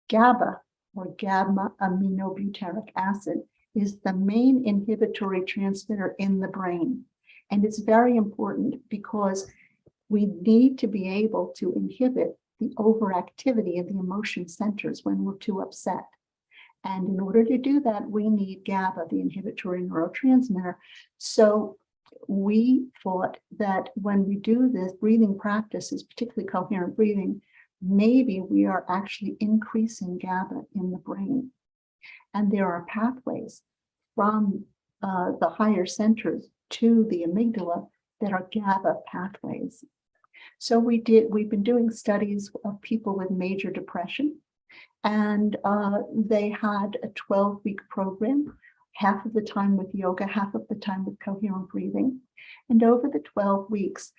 [SPEAKER 4] GABA, or gamma aminobutyric acid, is the main inhibitory transmitter in the brain. And it's very important because we need to be able to inhibit the overactivity in the emotion centers when we're too upset. And in order to do that, we need GABA, the inhibitory neurotransmitter. So we thought that when we do this breathing practices, particularly coherent breathing, maybe we are actually increasing GABA in the brain. And there are pathways from the higher centers to the amygdala that are GABA pathways. So we've been doing studies of people with major depression, and they had a 12-week program, half of the time with yoga, half of the time with coherent breathing. And over the 12 weeks,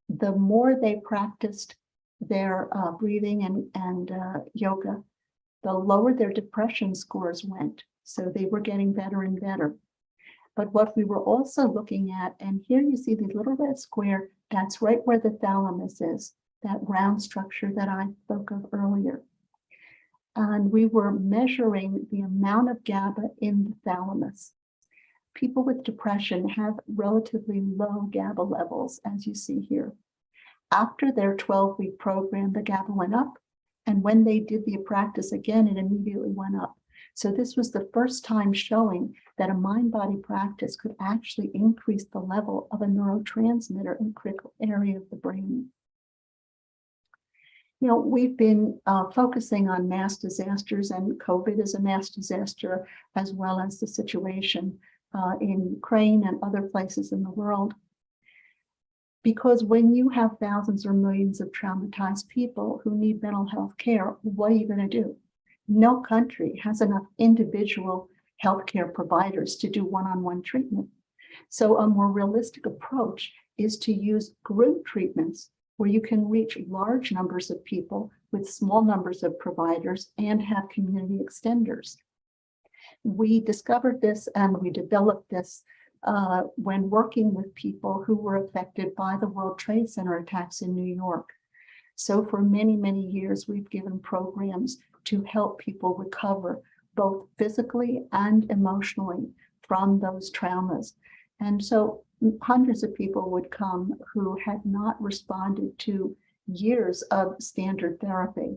[SPEAKER 4] the more they practiced their breathing and yoga, the lower their depression scores went. So they were getting better and better. But what we were also looking at, and here you see the little red square, that's right where the thalamus is, that round structure that I spoke of earlier. And we were measuring the amount of GABA in the thalamus. People with depression have relatively low GABA levels, as you see here. After their 12-week program, the GABA went up, and when they did the practice again, it immediately went up. So this was the first time showing that a mind-body practice could actually increase the level of a neurotransmitter in a critical area of the brain. You know, we've been focusing on mass disasters, and COVID is a mass disaster, as well as the situation in Ukraine and other places in the world. Because when you have thousands or millions of traumatized people who need mental health care, what are you going to do? No country has enough individual healthcare providers to do one-on-one treatment. So a more realistic approach is to use group treatments where you can reach large numbers of people with small numbers of providers and have community extenders. We discovered this and we developed this when working with people who were affected by the World Trade Center attacks in New York. So for many, many years, we've given programs to help people recover both physically and emotionally from those traumas. And so hundreds of people would come who had not responded to years of standard therapy.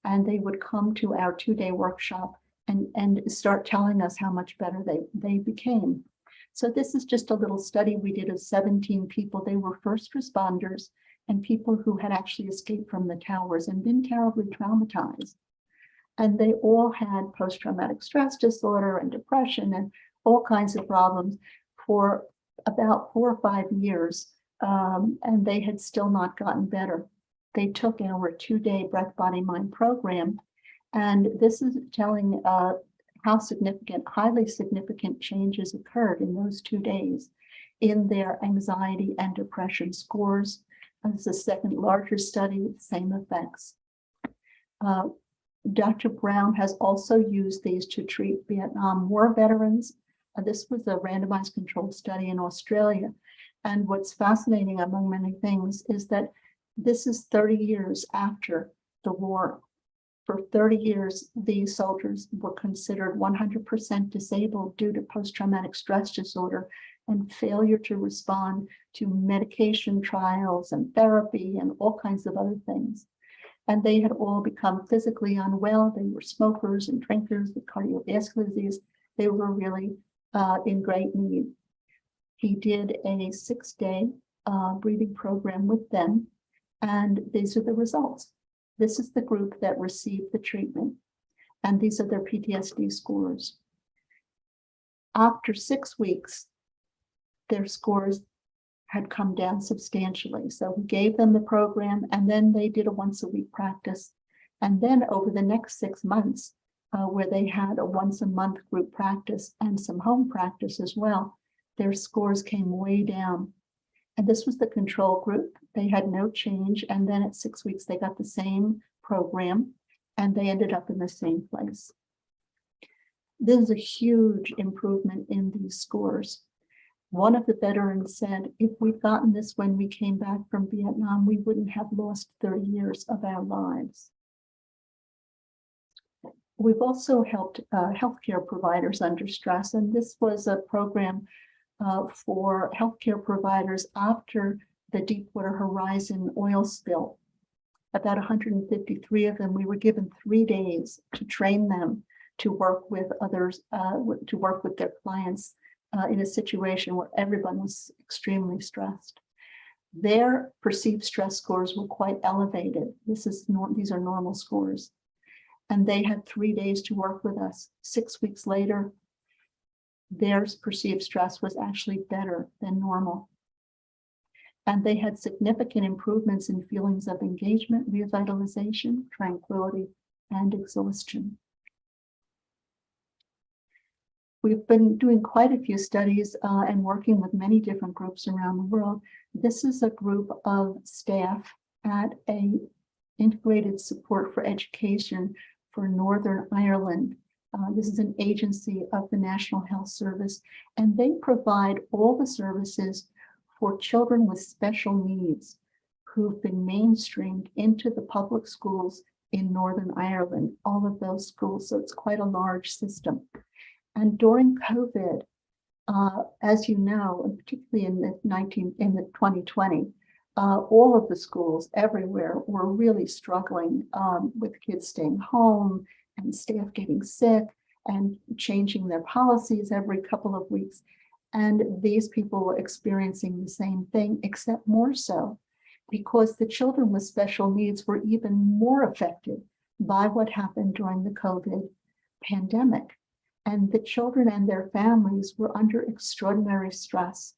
[SPEAKER 4] And they would come to our 2-day workshop and start telling us how much better they became. So this is just a little study we did of 17 people. They were first responders and people who had actually escaped from the towers and been terribly traumatized. And they all had post-traumatic stress disorder and depression and all kinds of problems for about 4 or 5 years, and they had still not gotten better. They took our 2-day breath, body, mind program, and this is telling how significant, highly significant changes occurred in those 2 days in their anxiety and depression scores. It's the second larger study with the same effects. Dr. Brown has also used these to treat Vietnam War veterans. This was a randomized controlled study in Australia. And what's fascinating, among many things, is that this is 30 years after the war. For 30 years, these soldiers were considered 100% disabled due to post-traumatic stress disorder and failure to respond to medication trials and therapy and all kinds of other things. And they had all become physically unwell. They were smokers and drinkers with cardiovascular disease. They were really in great need. He did a 6-day breathing program with them. And these are the results. This is the group that received the treatment, and these are their PTSD scores. After 6 weeks, their scores had come down substantially. So we gave them the program, and then they did a once-a-week practice. And then over the next 6 months, where they had a once-a-month group practice and some home practice as well, their scores came way down. And this was the control group. They had no change. And then at 6 weeks, they got the same program, and they ended up in the same place. This is a huge improvement in these scores. One of the veterans said, if we'd gotten this when we came back from Vietnam, we wouldn't have lost 30 years of our lives. We've also helped healthcare providers under stress, and this was a program for healthcare providers after the Deepwater Horizon oil spill. About 153 of them, we were given 3 days to train them to work with others, to work with their clients in a situation where everyone was extremely stressed. Their perceived stress scores were quite elevated. These are normal scores. And they had 3 days to work with us. 6 weeks later, their perceived stress was actually better than normal. And they had significant improvements in feelings of engagement, revitalization, tranquility, and exhaustion. We've been doing quite a few studies and working with many different groups around the world. This is a group of staff at a integrated support for education for Northern Ireland. This is an agency of the National Health Service, and they provide all the services for children with special needs who've been mainstreamed into the public schools in Northern Ireland, all of those schools. So it's quite a large system. And during COVID, as you know, and particularly in the 2020, all of the schools everywhere were really struggling with kids staying home and staff getting sick and changing their policies every couple of weeks. And these people were experiencing the same thing, except more so, because the children with special needs were even more affected by what happened during the COVID pandemic. And the children and their families were under extraordinary stress.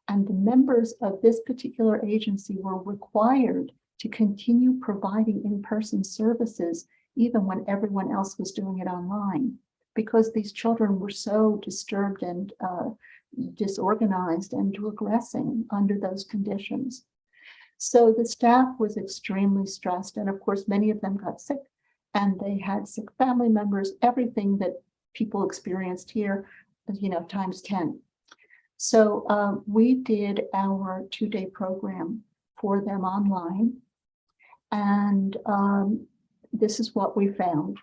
[SPEAKER 4] And the members of this particular agency were required to continue providing in-person services, even when everyone else was doing it online, because these children were so disturbed and disorganized and regressing under those conditions. So the staff was extremely stressed. And of course, many of them got sick, and they had sick family members, everything that people experienced here, times 10. So we did our 2-day program for them online. And this is what we found.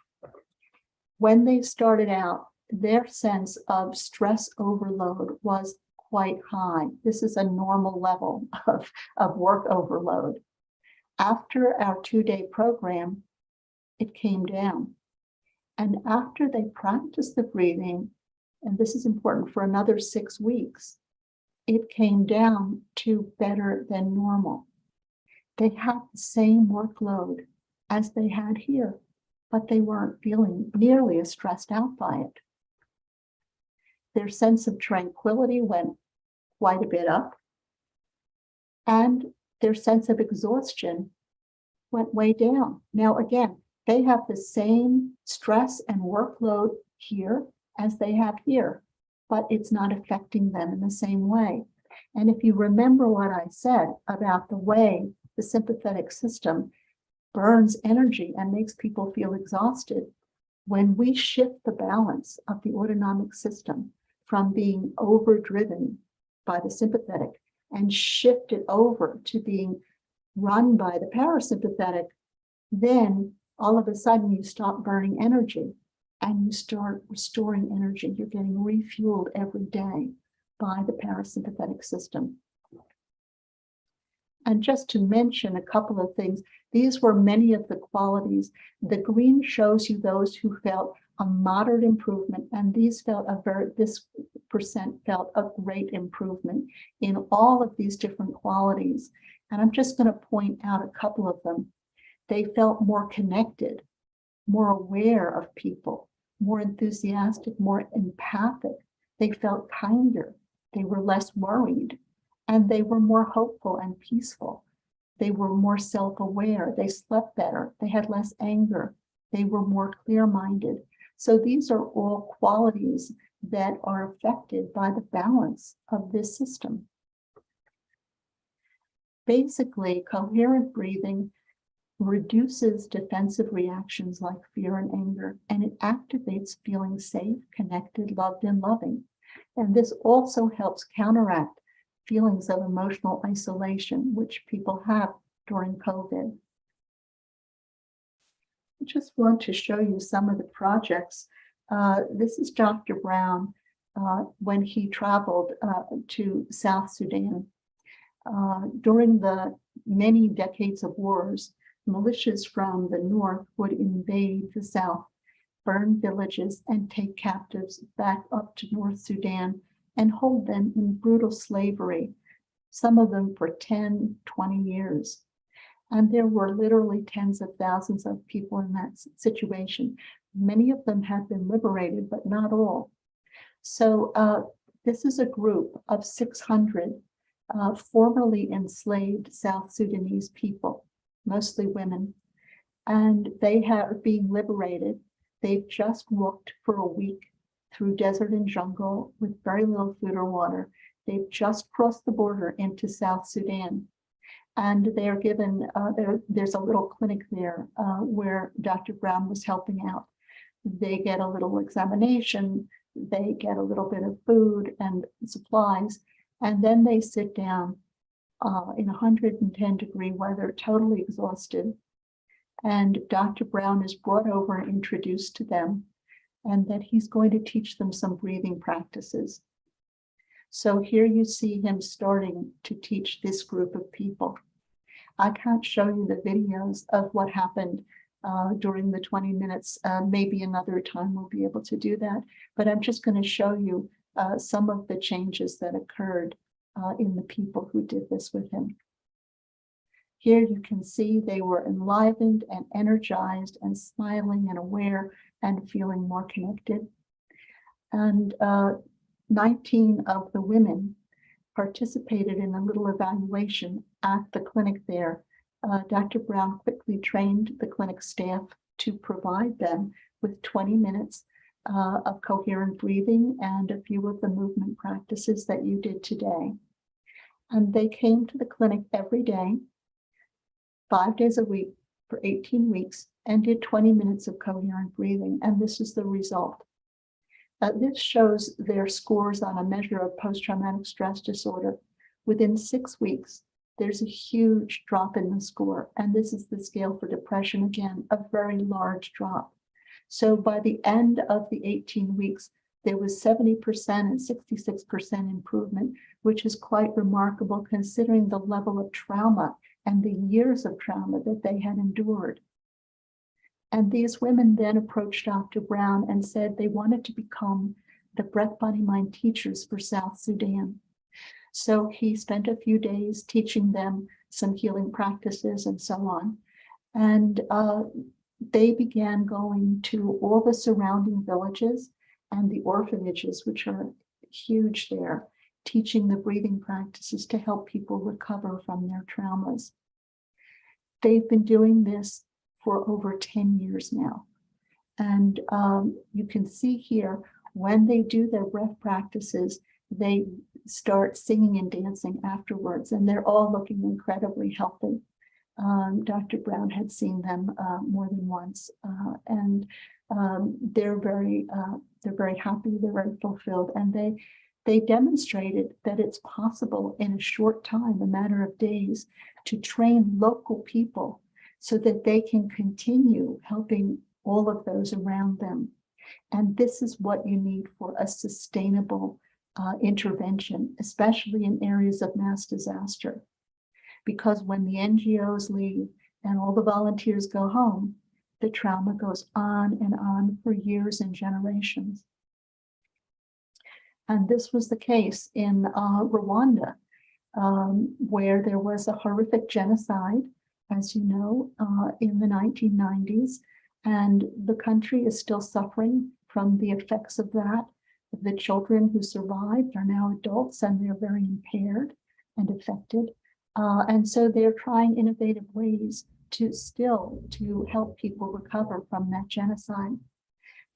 [SPEAKER 4] When they started out, their sense of stress overload was quite high. This is a normal level of work overload. After our 2-day program, it came down. And after they practiced the breathing, and this is important, for another 6 weeks, it came down to better than normal. They had the same workload as they had here, but they weren't feeling nearly as stressed out by it. Their sense of tranquility went quite a bit up, and their sense of exhaustion went way down. Now, again, they have the same stress and workload here as they have here, but it's not affecting them in the same way. And if you remember what I said about the way the sympathetic system burns energy and makes people feel exhausted, when we shift the balance of the autonomic system from being overdriven by the sympathetic and shift it over to being run by the parasympathetic, then all of a sudden you stop burning energy and you start restoring energy. You're getting refueled every day by the parasympathetic system. And just to mention a couple of things, these were many of the qualities. The green shows you those who felt a moderate improvement, and this percent felt a great improvement in all of these different qualities. And I'm just going to point out a couple of them. They felt more connected, more aware of people, more enthusiastic, more empathic. They felt kinder. They were less worried, and they were more hopeful and peaceful. They were more self-aware. They slept better. They had less anger. They were more clear-minded. So these are all qualities that are affected by the balance of this system. Basically, coherent breathing reduces defensive reactions like fear and anger, and it activates feeling safe, connected, loved, and loving. And this also helps counteract feelings of emotional isolation, which people have during COVID. I just want to show you some of the projects. This is Dr. Brown when he traveled to South Sudan. During the many decades of wars, militias from the north would invade the south, burn villages, and take captives back up to North Sudan and hold them in brutal slavery, some of them for 10, 20 years. And there were literally tens of thousands of people in that situation. Many of them had been liberated, but not all. So this is a group of 600 formerly enslaved South Sudanese people, mostly women, and they are being liberated. They've just walked for a week through desert and jungle with very little food or water. They've just crossed the border into South Sudan. And they are given, there's a little clinic there where Dr. Brown was helping out. They get a little examination, they get a little bit of food and supplies, and then they sit down in 110-degree weather, totally exhausted. And Dr. Brown is brought over and introduced to them, and that he's going to teach them some breathing practices. So here you see him starting to teach this group of people. I can't show you the videos of what happened during the 20 minutes. Maybe another time we'll be able to do that, but I'm just going to show you some of the changes that occurred in the people who did this with him. Here you can see they were enlivened and energized and smiling and aware and feeling more connected. And 19 of the women participated in a little evaluation at the clinic there. Dr. Brown quickly trained the clinic staff to provide them with 20 minutes of coherent breathing and a few of the movement practices that you did today. And they came to the clinic every day, 5 days a week for 18 weeks, and did 20 minutes of coherent breathing. And this is the result. This shows their scores on a measure of post-traumatic stress disorder. Within 6 weeks, there's a huge drop in the score. And this is the scale for depression, again, a very large drop. So by the end of the 18 weeks, there was 70% and 66% improvement, which is quite remarkable considering the level of trauma and the years of trauma that they had endured. And these women then approached Dr. Brown and said they wanted to become the breath, body, mind teachers for South Sudan. So he spent a few days teaching them some healing practices and so on. And they began going to all the surrounding villages and the orphanages, which are huge there, teaching the breathing practices to help people recover from their traumas. They've been doing this for over 10 years now. And you can see here, when they do their breath practices, they start singing and dancing afterwards, and they're all looking incredibly healthy. Dr. Brown had seen them more than once, and they're very happy, they're very fulfilled, and they demonstrated that it's possible in a short time, a matter of days, to train local people so that they can continue helping all of those around them. And this is what you need for a sustainable intervention, especially in areas of mass disaster. Because when the NGOs leave and all the volunteers go home, the trauma goes on and on for years and generations. And this was the case in Rwanda. where there was a horrific genocide, as you know, in the 1990s. And the country is still suffering from the effects of that. The children who survived are now adults and they're very impaired and affected. And so they're trying innovative ways to help people recover from that genocide.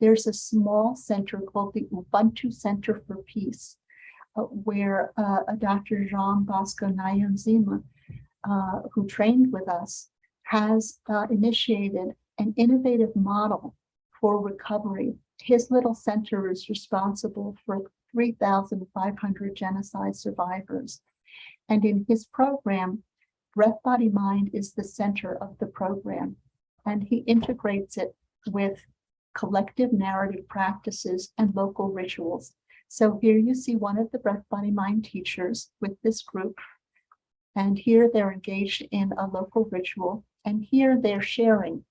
[SPEAKER 4] There's a small center called the Ubuntu Center for Peace, where Dr. Jean Bosco Nayonzima, who trained with us, has initiated an innovative model for recovery. His little center is responsible for 3,500 genocide survivors. And in his program, Breath, Body, Mind is the center of the program. And he integrates it with collective narrative practices and local rituals. So here you see one of the Breath, Body, Mind teachers with this group. And here they're engaged in a local ritual. And here they're sharing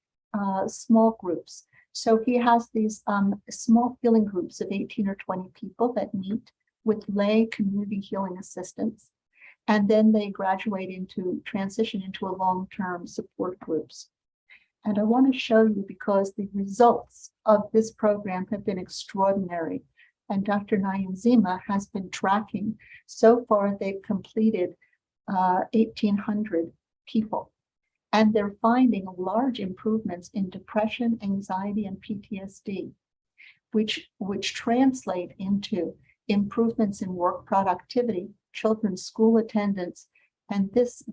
[SPEAKER 4] small groups. So he has these small healing groups of 18 or 20 people that meet with lay community healing assistants. And then they transition into a long-term support groups. And I want to show you because the results of this program have been extraordinary. And Dr. Nayonzima has been tracking. So far, they've completed 1,800 people. And they're finding large improvements in depression, anxiety, and PTSD, which translate into improvements in work productivity, children's school attendance. And this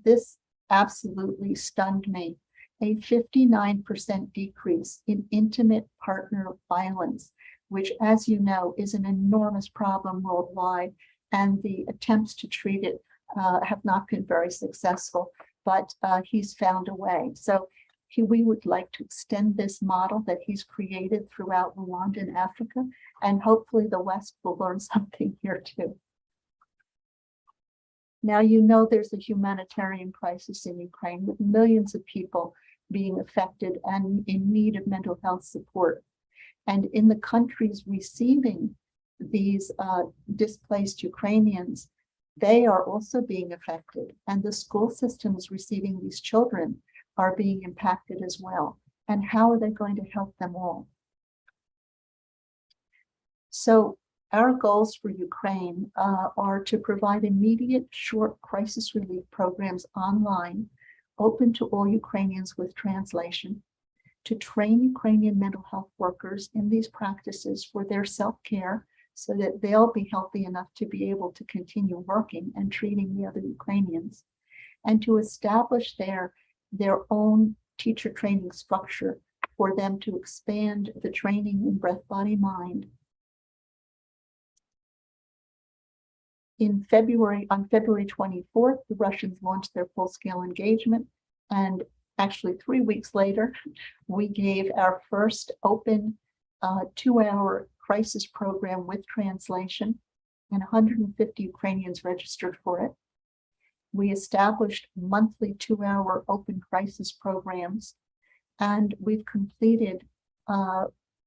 [SPEAKER 4] absolutely stunned me. A 59% decrease in intimate partner violence, which, as you know, is an enormous problem worldwide. And the attempts to treat it have not been very successful, but he's found a way. So we would like to extend this model that he's created throughout Rwanda and Africa, and hopefully the West will learn something here too. Now, you know, there's a humanitarian crisis in Ukraine with millions of people being affected and in need of mental health support. And in the countries receiving these displaced Ukrainians, they are also being affected. And the school systems receiving these children are being impacted as well. And how are they going to help them all? So our goals for Ukraine are to provide immediate short crisis relief programs online, open to all Ukrainians with translation, to train Ukrainian mental health workers in these practices for their self-care so that they'll be healthy enough to be able to continue working and treating the other Ukrainians, and to establish their own teacher training structure for them to expand the training in breath, body, mind. On February 24th, the Russians launched their full-scale engagement, and actually 3 weeks later, we gave our first open 2-hour crisis program with translation, and 150 Ukrainians registered for it. We established monthly 2-hour open crisis programs, and we've completed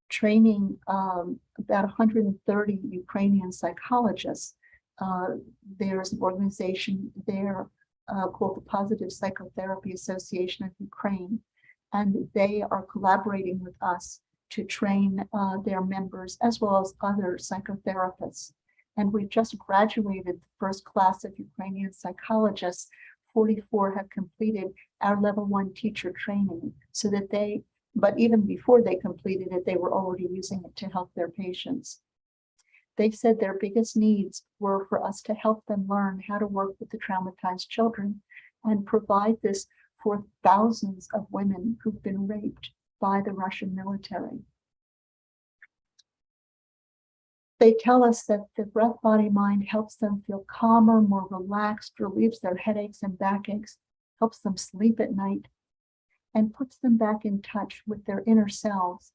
[SPEAKER 4] training about 130 Ukrainian psychologists. There's an organization there called the Positive Psychotherapy Association of Ukraine, and they are collaborating with us to train their members as well as other psychotherapists. And we've just graduated the first class of Ukrainian psychologists. 44 have completed our level 1 teacher training, so that but even before they completed it, they were already using it to help their patients. They said their biggest needs were for us to help them learn how to work with the traumatized children and provide this for thousands of women who've been raped by the Russian military. They tell us that the breath, body, mind helps them feel calmer, more relaxed, relieves their headaches and backaches, helps them sleep at night, and puts them back in touch with their inner selves.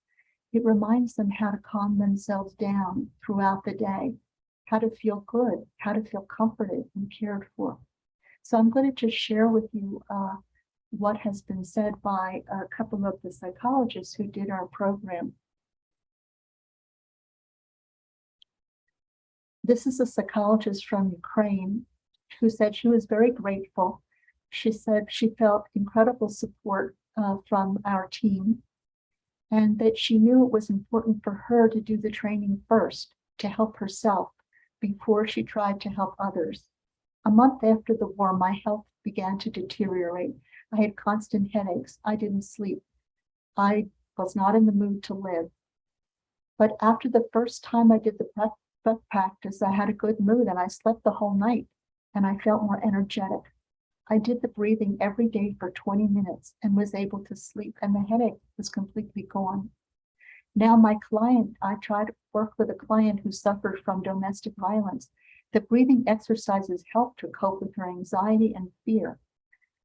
[SPEAKER 4] It reminds them how to calm themselves down throughout the day, how to feel good, how to feel comforted and cared for. So I'm going to just share with you what has been said by a couple of the psychologists who did our program. This is a psychologist from Ukraine who said she was very grateful. She said she felt incredible support from our team, and that she knew it was important for her to do the training first to help herself before she tried to help others. A month after the war, my health began to deteriorate. I had constant headaches. I didn't sleep. I was not in the mood to live. But after the first time I did the breath practice, I had a good mood and I slept the whole night and I felt more energetic. I did the breathing every day for 20 minutes and was able to sleep, and the headache was completely gone. Now I try to work with a client who suffered from domestic violence. The breathing exercises helped her cope with her anxiety and fear.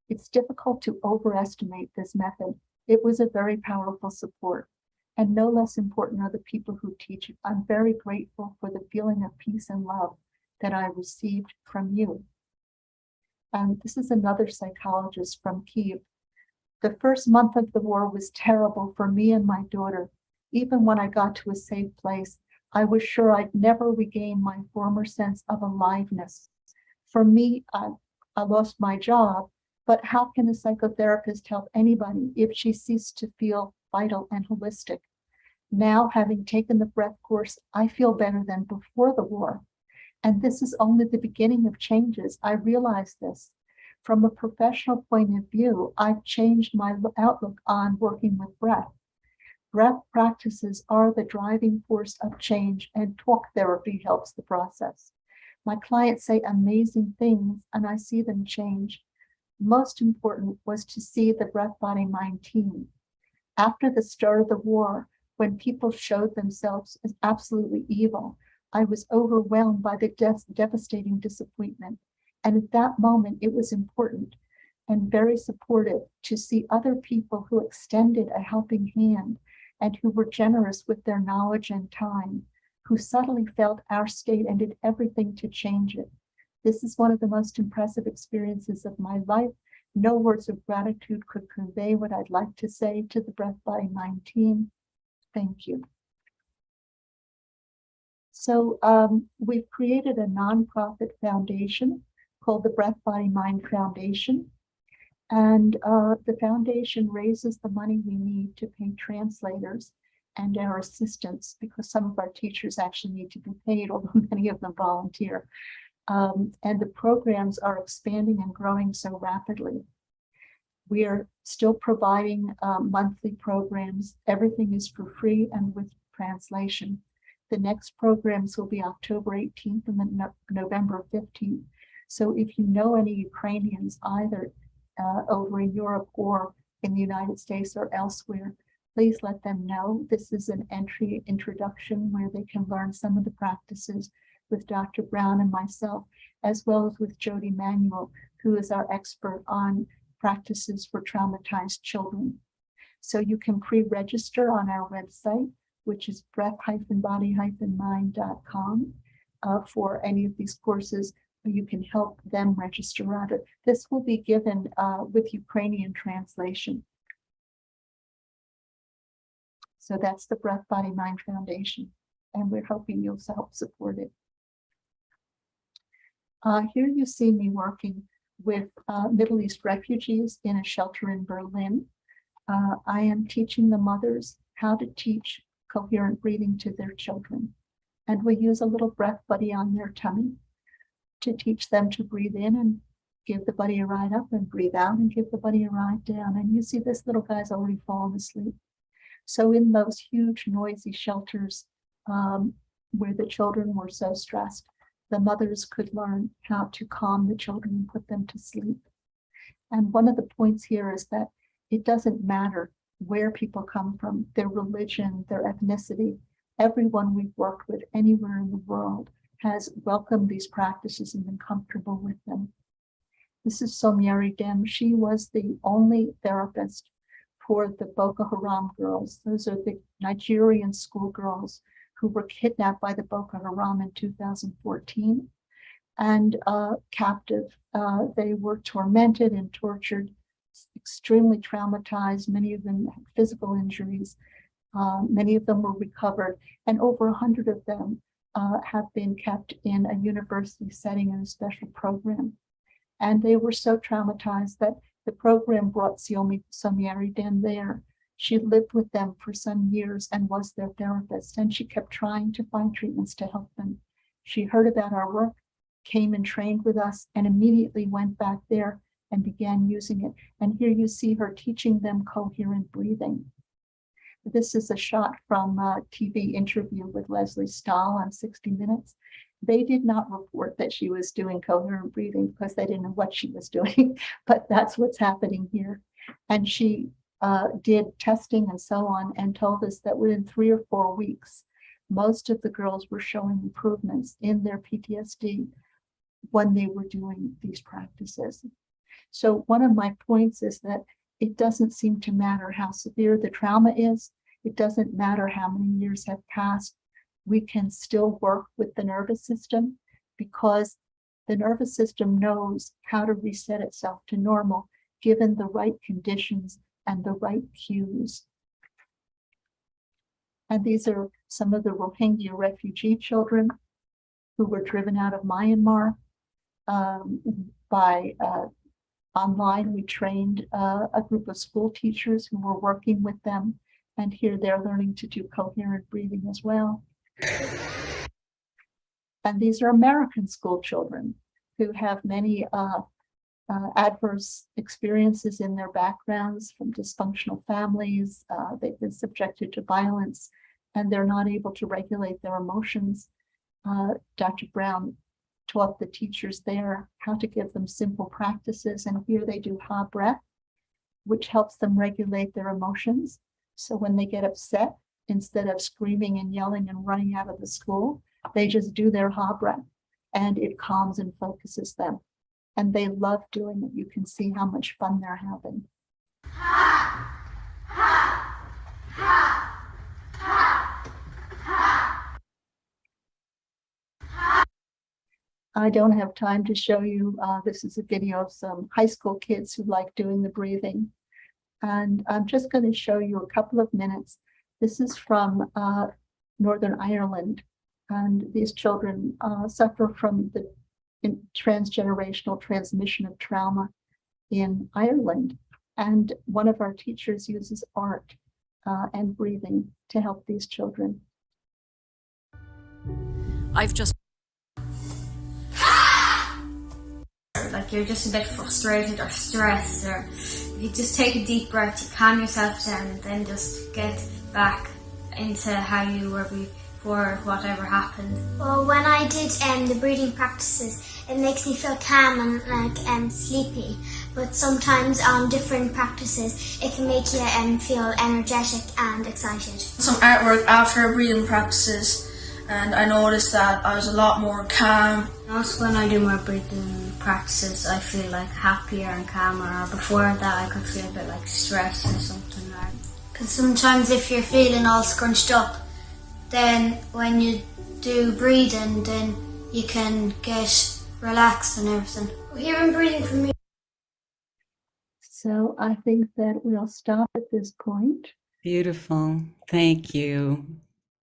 [SPEAKER 4] It's difficult to overestimate this method. It was a very powerful support. And no less important are the people who teach it. I'm very grateful for the feeling of peace and love that I received from you. And this is another psychologist from Kyiv. The first month of the war was terrible for me and my daughter. Even when I got to a safe place, I was sure I'd never regain my former sense of aliveness. For me, I lost my job, but how can a psychotherapist help anybody if she ceased to feel vital and holistic? Now, having taken the breath course, I feel better than before the war. And this is only the beginning of changes. I realize this. From a professional point of view, I've changed my outlook on working with breath. Breath practices are the driving force of change, and talk therapy helps the process. My clients say amazing things, and I see them change. Most important was to see the Breath Body Mind team. After the start of the war, when people showed themselves as absolutely evil, I was overwhelmed by the devastating disappointment. And at that moment, it was important and very supportive to see other people who extended a helping hand and who were generous with their knowledge and time, who subtly felt our state and did everything to change it. This is one of the most impressive experiences of my life. No words of gratitude could convey what I'd like to say to the Breath Body Mind team. Thank you. So we've created a nonprofit foundation called the Breath Body Mind Foundation. And the foundation raises the money we need to pay translators and our assistants, because some of our teachers actually need to be paid, although many of them volunteer. And the programs are expanding and growing so rapidly. We are still providing monthly programs. Everything is for free and with translation. The next programs will be October 18th and then November 15th. So if you know any Ukrainians, either over in Europe or in the United States or elsewhere, please let them know. This is an introduction where they can learn some of the practices with Dr. Brown and myself, as well as with Jody Manuel, who is our expert on practices for traumatized children. So you can pre-register on our website, which is breath-body-mind.com, for any of these courses. You can help them register rather. This will be given with Ukrainian translation. So that's the Breath Body Mind Foundation, and we're hoping you'll help support it. Here you see me working with Middle East refugees in a shelter in Berlin. I am teaching the mothers how to teach coherent breathing to their children. And we use a little breath buddy on their tummy to teach them to breathe in and give the buddy a ride up, and breathe out and give the buddy a ride down. And you see this little guy's already fallen asleep. So in those huge noisy shelters where the children were so stressed, the mothers could learn how to calm the children and put them to sleep. And one of the points here is that it doesn't matter where people come from, their religion, their ethnicity. Everyone we've worked with anywhere in the world has welcomed these practices and been comfortable with them. This is Somyeri Dem. She was the only therapist for the Boko Haram girls. Those are the Nigerian schoolgirls who were kidnapped by the Boko Haram in 2014 and captive. They were tormented and tortured, extremely traumatized. Many of them had physical injuries. Many of them were recovered, and over 100 of them have been kept in a university setting in a special program. And they were so traumatized that the program brought Somiari in there. She lived with them for some years and was their therapist, and she kept trying to find treatments to help them. She heard about our work, came and trained with us, and immediately went back there and began using it. And here you see her teaching them coherent breathing. This is a shot from a TV interview with Leslie Stahl on 60 Minutes. They did not report that she was doing coherent breathing because they didn't know what she was doing, but that's what's happening here. And she did testing and so on and told us that within 3 or 4 weeks, most of the girls were showing improvements in their PTSD when they were doing these practices. So one of my points is that it doesn't seem to matter how severe the trauma is. It doesn't matter how many years have passed. We can still work with the nervous system because the nervous system knows how to reset itself to normal given the right conditions and the right cues. And these are some of the Rohingya refugee children who were driven out of Myanmar by online. We trained a group of school teachers who were working with them, and here they're learning to do coherent breathing as well. And these are American school children who have many adverse experiences in their backgrounds from dysfunctional families. They've been subjected to violence, and they're not able to regulate their emotions. Dr. Brown taught the teachers there how to give them simple practices, and here they do Ha breath, which helps them regulate their emotions. So when they get upset, instead of screaming and yelling and running out of the school, they just do their Ha breath, and it calms and focuses them. And they love doing it. You can see how much fun they're having. I don't have time to show you. This is a video of some high school kids who like doing the breathing. And I'm just going to show you a couple of minutes. This is from Northern Ireland. And these children suffer from the transgenerational transmission of trauma in Ireland. And one of our teachers uses art and breathing to help these children.
[SPEAKER 5] I've just like you're just a bit frustrated or stressed, or if you just take a deep breath, you calm yourself down and then just get back into how you were before whatever happened.
[SPEAKER 6] Well, when I did the breathing practices, it makes me feel calm and like sleepy. But sometimes on different practices, it can make you feel energetic and excited.
[SPEAKER 7] Some artwork after breathing practices, and I noticed that I was a lot more calm.
[SPEAKER 5] Also, when I do my breathing practices, I feel like happier and calmer. Before that, I could feel a bit like stressed or something.
[SPEAKER 6] Because sometimes if you're feeling all scrunched up, then when you do breathing, then you can get relaxed and everything. Coherent breathing for me.
[SPEAKER 4] So I think that we'll stop at this point.
[SPEAKER 2] Beautiful. Thank you.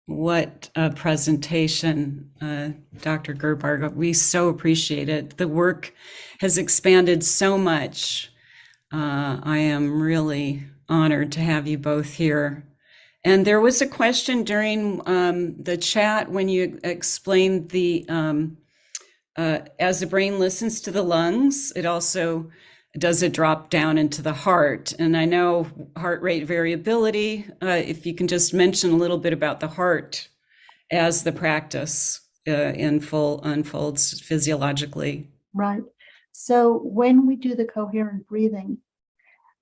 [SPEAKER 2] What a presentation, Dr. Gerbarg. We so appreciate it. The work has expanded so much. I am really honored to have you both here. And there was a question during the chat when you explained the, as the brain listens to the lungs, it also does it drop down into the heart. And I know heart rate variability, if you can just mention a little bit about the heart as the practice unfolds physiologically.
[SPEAKER 4] Right. So when we do the coherent breathing,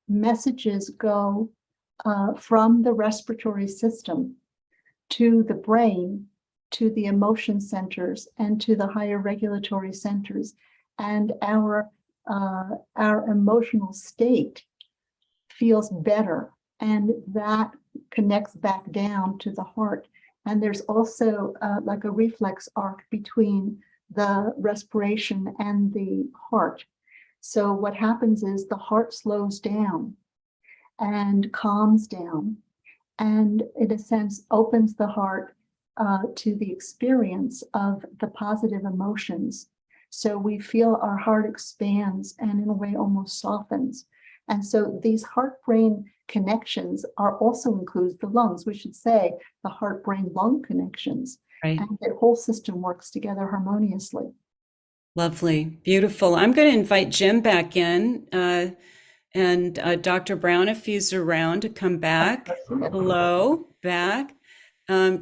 [SPEAKER 4] messages go from the respiratory system to the brain, to the emotion centers, and to the higher regulatory centers. And our emotional state feels better, and that connects back down to the heart. And there's also like a reflex arc between the respiration and the heart. So what happens is the heart slows down and calms down, and in a sense opens the heart to the experience of the positive emotions. So we feel our heart expands and in a way almost softens. And so these heart-brain connections are also includes the lungs. We should say the heart-brain-lung connections.
[SPEAKER 2] Right.
[SPEAKER 4] And the whole system works together harmoniously.
[SPEAKER 2] Lovely. Beautiful. I'm going to invite Jim back in and Dr. Brown, if he's around, to come back. Hello, back.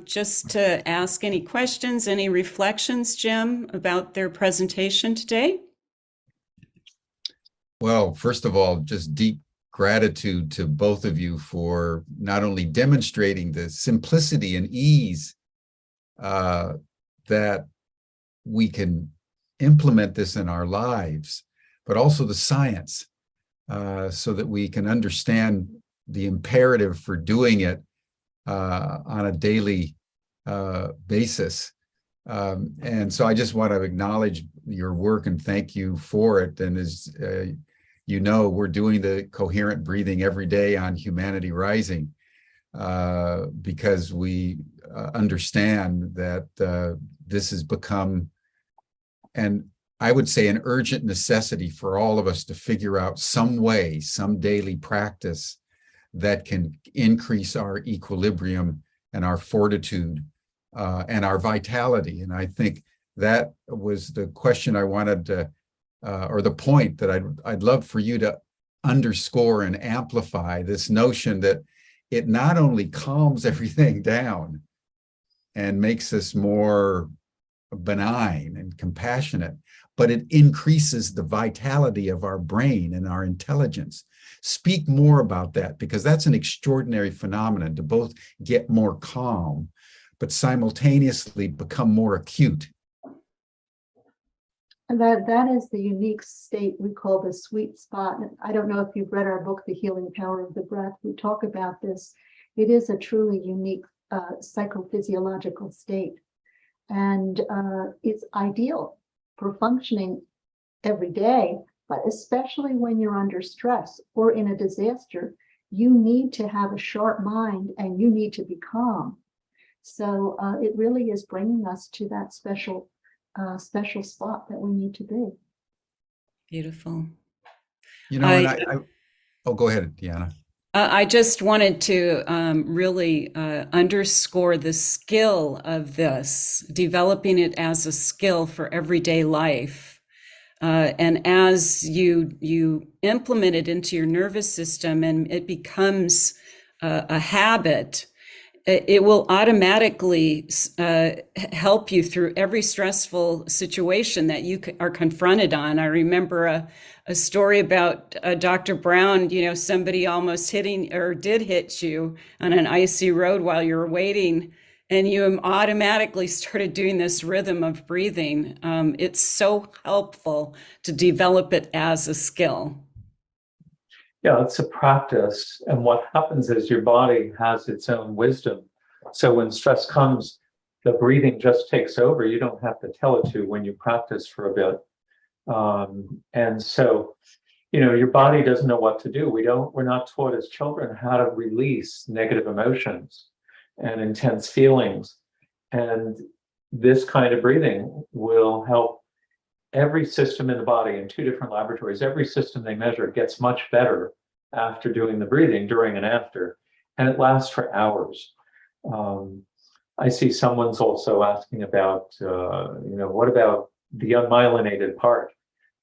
[SPEAKER 2] Just to ask any questions, any reflections, Jim, about their presentation today?
[SPEAKER 1] Well, first of all, just deep gratitude to both of you for not only demonstrating the simplicity and ease that we can implement this in our lives, but also the science so that we can understand the imperative for doing it on a daily basis. And so I just want to acknowledge your work and thank you for it. And as you know, we're doing the coherent breathing every day on Humanity Rising because we understand that this has become, and I would say, an urgent necessity for all of us to figure out some way, some daily practice that can increase our equilibrium and our fortitude and our vitality. And I think that was the question I wanted to, or the point that I'd love for you to underscore and amplify, this notion that it not only calms everything down and makes us more benign and compassionate, but it increases the vitality of our brain and our intelligence. Speak more about that, because that's an extraordinary phenomenon, to both get more calm, but simultaneously become more acute.
[SPEAKER 4] And that is the unique state we call the sweet spot. I don't know if you've read our book, The Healing Power of the Breath. We talk about this. It is a truly unique psychophysiological state. And it's ideal for functioning every day, but especially when you're under stress or in a disaster, you need to have a sharp mind and you need to be calm. So it really is bringing us to that special spot that we need to be.
[SPEAKER 2] Beautiful.
[SPEAKER 1] You know, and oh, go ahead, Deanna.
[SPEAKER 2] I just wanted to really underscore the skill of this, developing it as a skill for everyday life. And as you implement it into your nervous system and it becomes a habit, it will automatically help you through every stressful situation that you are confronted on. I remember a story about Dr. Brown, somebody almost did hit you on an icy road while you were waiting, and you automatically started doing this rhythm of breathing. It's so helpful to develop it as a skill.
[SPEAKER 3] Yeah, it's a practice. And what happens is your body has its own wisdom. So when stress comes, the breathing just takes over. You don't have to tell it to when you practice for a bit. And so, your body doesn't know what to do. We're not taught as children how to release negative emotions and intense feelings. And this kind of breathing will help every system in the body. In 2 different laboratories, every system they measure gets much better after doing the breathing, during and after, and it lasts for hours. I see someone's also asking about, what about the unmyelinated part?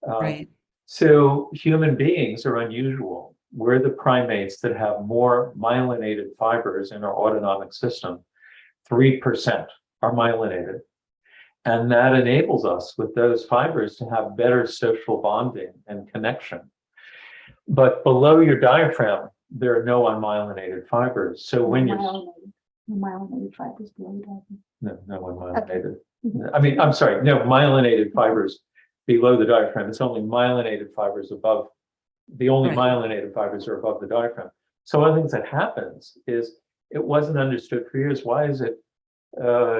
[SPEAKER 2] Right.
[SPEAKER 3] So human beings are unusual. We're the primates that have more myelinated fibers in our autonomic system. 3% are myelinated. And that enables us with those fibers to have better social bonding and connection. But below your diaphragm, there are no unmyelinated fibers. So when you're
[SPEAKER 4] myelinated fibers below the diaphragm.
[SPEAKER 3] no unmyelinated. I mean, I'm sorry, no myelinated fibers below the diaphragm. It's only myelinated fibers above. The only
[SPEAKER 2] Right.
[SPEAKER 3] myelinated fibers are above the diaphragm. So one of the things that happens is it wasn't understood for years. Why is it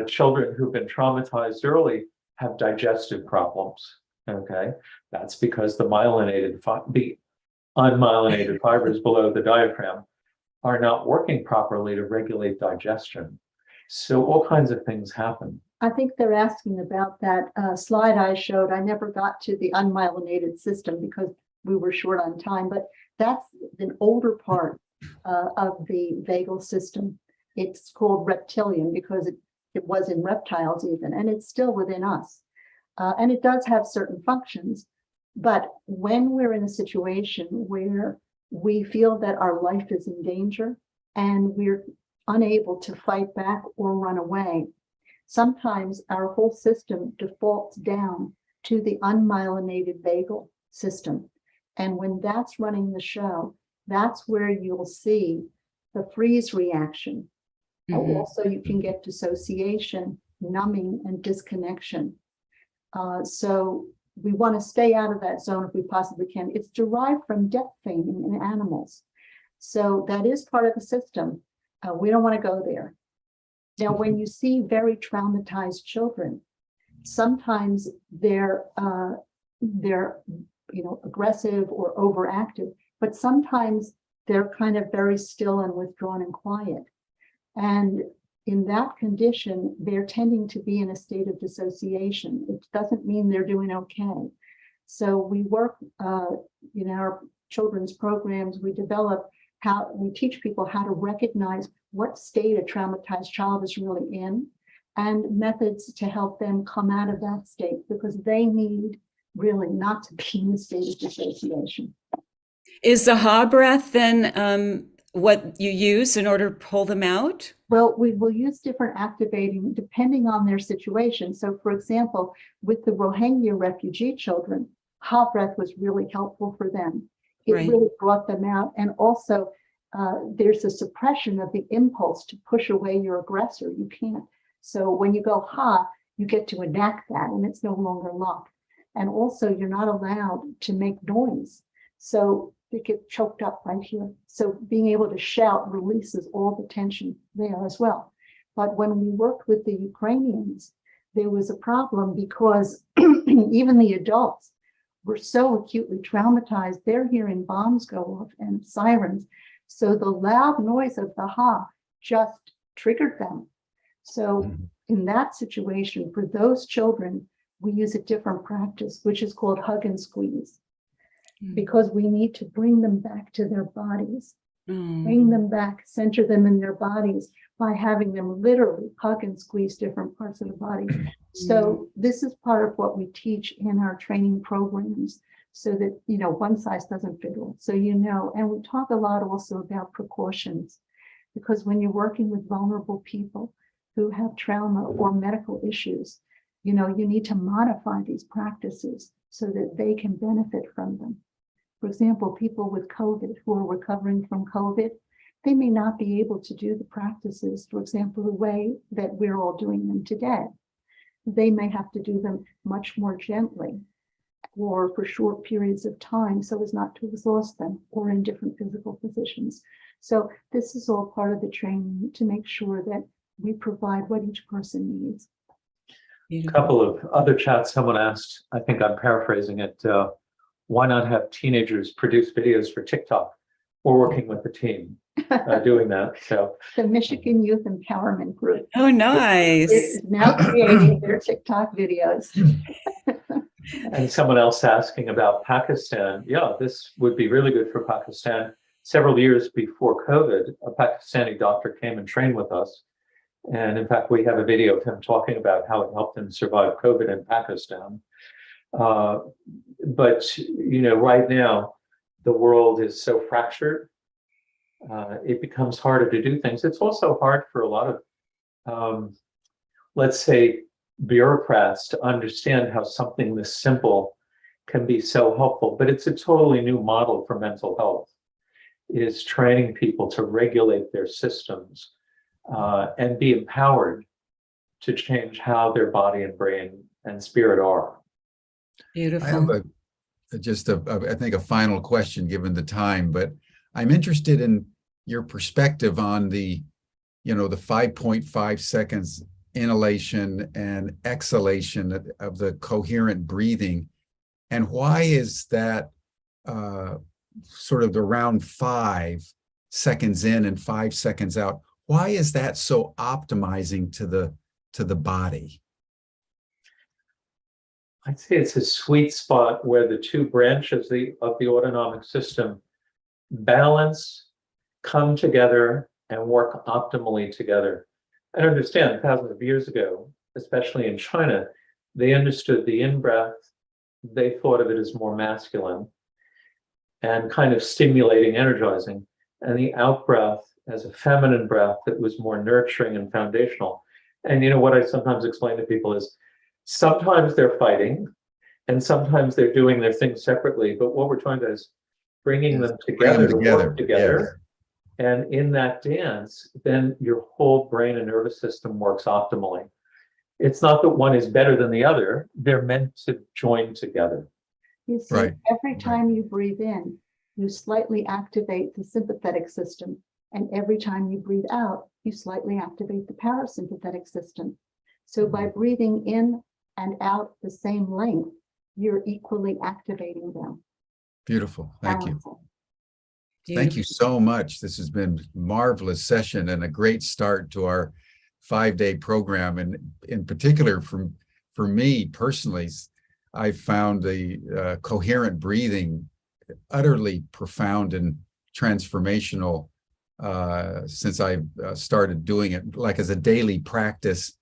[SPEAKER 3] children who've been traumatized early have digestive problems? Okay, that's because the unmyelinated fibers below the diaphragm are not working properly to regulate digestion. So all kinds of things happen.
[SPEAKER 4] I think they're asking about that slide I showed. I never got to the unmyelinated system because we were short on time, but that's an older part of the vagal system. It's called reptilian because it was in reptiles even, and it's still within us. And it does have certain functions. But when we're in a situation where we feel that our life is in danger and we're unable to fight back or run away, sometimes our whole system defaults down to the unmyelinated vagal system. And when that's running the show, that's where you'll see the freeze reaction. Also, you can get dissociation, numbing, and disconnection. So we want to stay out of that zone if we possibly can. It's derived from death feigning in animals. So that is part of the system. We don't want to go there. Now, when you see very traumatized children, sometimes they're aggressive or overactive, but sometimes they're kind of very still and withdrawn and quiet. And in that condition, they're tending to be in a state of dissociation. It doesn't mean they're doing okay. So we work in our children's programs, we teach people how to recognize what state a traumatized child is really in and methods to help them come out of that state, because they need really not to be in a state of dissociation.
[SPEAKER 2] Is the ha breath then what you use in order to pull them out?
[SPEAKER 4] Well, we will use different activating depending on their situation. So, for example, with the Rohingya refugee children, ha breath was really helpful for them. It really brought them out. And also, there's a suppression of the impulse to push away your aggressor. You can't. So when you go ha, you get to enact that, and it's no longer locked. And also, you're not allowed to make noise. So they get choked up right here. So being able to shout releases all the tension there as well. But when we worked with the Ukrainians, there was a problem because even the adults were so acutely traumatized. They're hearing bombs go off and sirens. So the loud noise of the ha just triggered them. So in that situation, for those children, we use a different practice, which is called hug and squeeze, because we need to bring them back to their bodies, bring them back, center them in their bodies by having them literally hug and squeeze different parts of the body. So this is part of what we teach in our training programs, so that, one size doesn't fit all. So, and we talk a lot also about precautions, because when you're working with vulnerable people who have trauma or medical issues, you need to modify these practices so that they can benefit from them. For example, people with COVID who are recovering from COVID, they may not be able to do the practices, for example, the way that we're all doing them today. They may have to do them much more gently or for short periods of time so as not to exhaust them, or in different physical positions. So this is all part of the training to make sure that we provide what each person needs.
[SPEAKER 3] A couple of other chats, someone asked, I think I'm paraphrasing it, why not have teenagers produce videos for TikTok? We're working with the team doing that. So
[SPEAKER 4] the Michigan Youth Empowerment Group.
[SPEAKER 2] Oh, nice.
[SPEAKER 4] Is now creating their TikTok videos.
[SPEAKER 3] And someone else asking about Pakistan. Yeah, this would be really good for Pakistan. Several years before COVID, a Pakistani doctor came and trained with us. And in fact, we have a video of him talking about how it helped him survive COVID in Pakistan. But, right now, the world is so fractured. It becomes harder to do things. It's also hard for a lot of, let's say, bureaucrats to understand how something this simple can be so helpful. But it's a totally new model for mental health, is training people to regulate their systems and be empowered to change how their body and brain and spirit are.
[SPEAKER 2] Beautiful.
[SPEAKER 1] I have I think a final question given the time, but I'm interested in your perspective on the 5.5 seconds inhalation and exhalation of the coherent breathing. And why is that sort of the round 5 seconds in and 5 seconds out? Why is that so optimizing to the body?
[SPEAKER 3] I'd say it's a sweet spot where the two branches of the autonomic system balance, come together, and work optimally together. And understand, thousands of years ago, especially in China, they understood the in-breath, they thought of it as more masculine and kind of stimulating, energizing, and the out-breath as a feminine breath that was more nurturing and foundational. And you know what I sometimes explain to people is sometimes they're fighting and sometimes they're doing their things separately, but what we're trying to is bringing them together to work together. And in that dance, then your whole brain and nervous system works optimally. It's not that one is better than the other, they're meant to join together.
[SPEAKER 4] You see,
[SPEAKER 1] Right.
[SPEAKER 4] every time you breathe in, you slightly activate the sympathetic system. And every time you breathe out, you slightly activate the parasympathetic system. So by breathing in and out the same length, you're equally activating them.
[SPEAKER 1] Beautiful. Thank you.
[SPEAKER 4] Powerful.
[SPEAKER 1] Thank you so much. This has been a marvelous session and a great start to our 5-day program. And in particular, for me personally, I found the coherent breathing utterly profound and transformational since I started doing it, like as a daily practice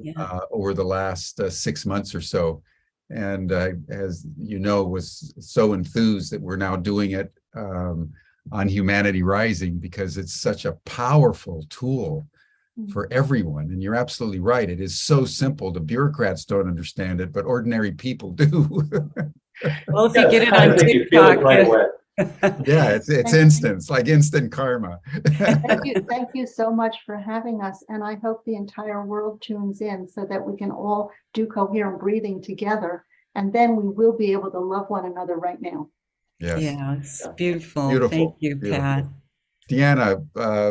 [SPEAKER 2] Yeah.
[SPEAKER 1] over the last 6 months or so. And as you know, was so enthused that we're now doing it on Humanity Rising, because it's such a powerful tool for everyone. And you're absolutely right. It is so simple. The bureaucrats don't understand it, but ordinary people do.
[SPEAKER 2] Well, if you get it on
[SPEAKER 3] You feel it
[SPEAKER 2] TikTok,
[SPEAKER 3] right away.
[SPEAKER 1] Yeah, it's instant. It's like instant karma.
[SPEAKER 4] Thank you so much for having us. And I hope the entire world tunes in so that we can all do coherent breathing together. And then we will be able to love one another right now.
[SPEAKER 1] Yes.
[SPEAKER 2] yeah, it's beautiful.
[SPEAKER 1] Beautiful.
[SPEAKER 2] Thank you,
[SPEAKER 1] Beautiful.
[SPEAKER 2] Pat.
[SPEAKER 1] Deanna,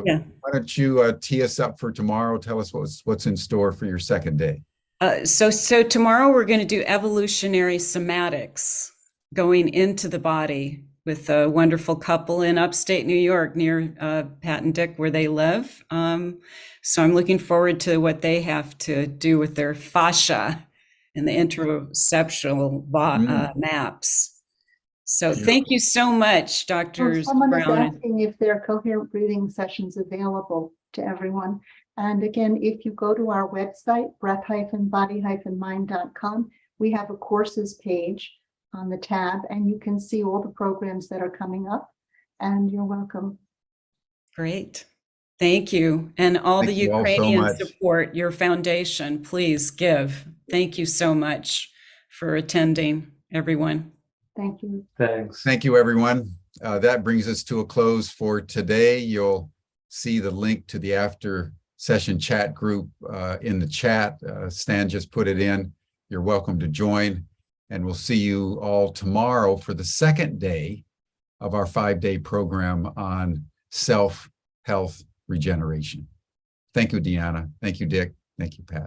[SPEAKER 2] Yeah.
[SPEAKER 1] why don't you tee us up for tomorrow? Tell us what's in store for your second day.
[SPEAKER 2] So tomorrow we're going to do evolutionary somatics, going into the body with a wonderful couple in upstate New York near Pat and Dick, where they live. So I'm looking forward to what they have to do with their fascia and the interoceptional maps. So thank you so much, Drs.
[SPEAKER 4] Someone is
[SPEAKER 2] Brown.
[SPEAKER 4] asking if there are coherent breathing sessions available to everyone. And again, if you go to our website, breath-body-mind.com, we have a courses page on the tab, and you can see all the programs that are coming up. And you're welcome.
[SPEAKER 2] Great. Thank you. And all
[SPEAKER 1] Thank
[SPEAKER 2] the
[SPEAKER 1] you all so
[SPEAKER 2] Ukrainian
[SPEAKER 1] much.
[SPEAKER 2] support, your foundation, please give. Thank you so much for attending, everyone.
[SPEAKER 4] Thank you.
[SPEAKER 3] Thanks.
[SPEAKER 1] Thank you, everyone. That brings us to a close for today. You'll see the link to the after session chat group in the chat. Stan just put it in. You're welcome to join. And we'll see you all tomorrow for the second day of our 5-day program on self-health regeneration. Thank you, Deanna. Thank you, Dick. Thank you, Pat.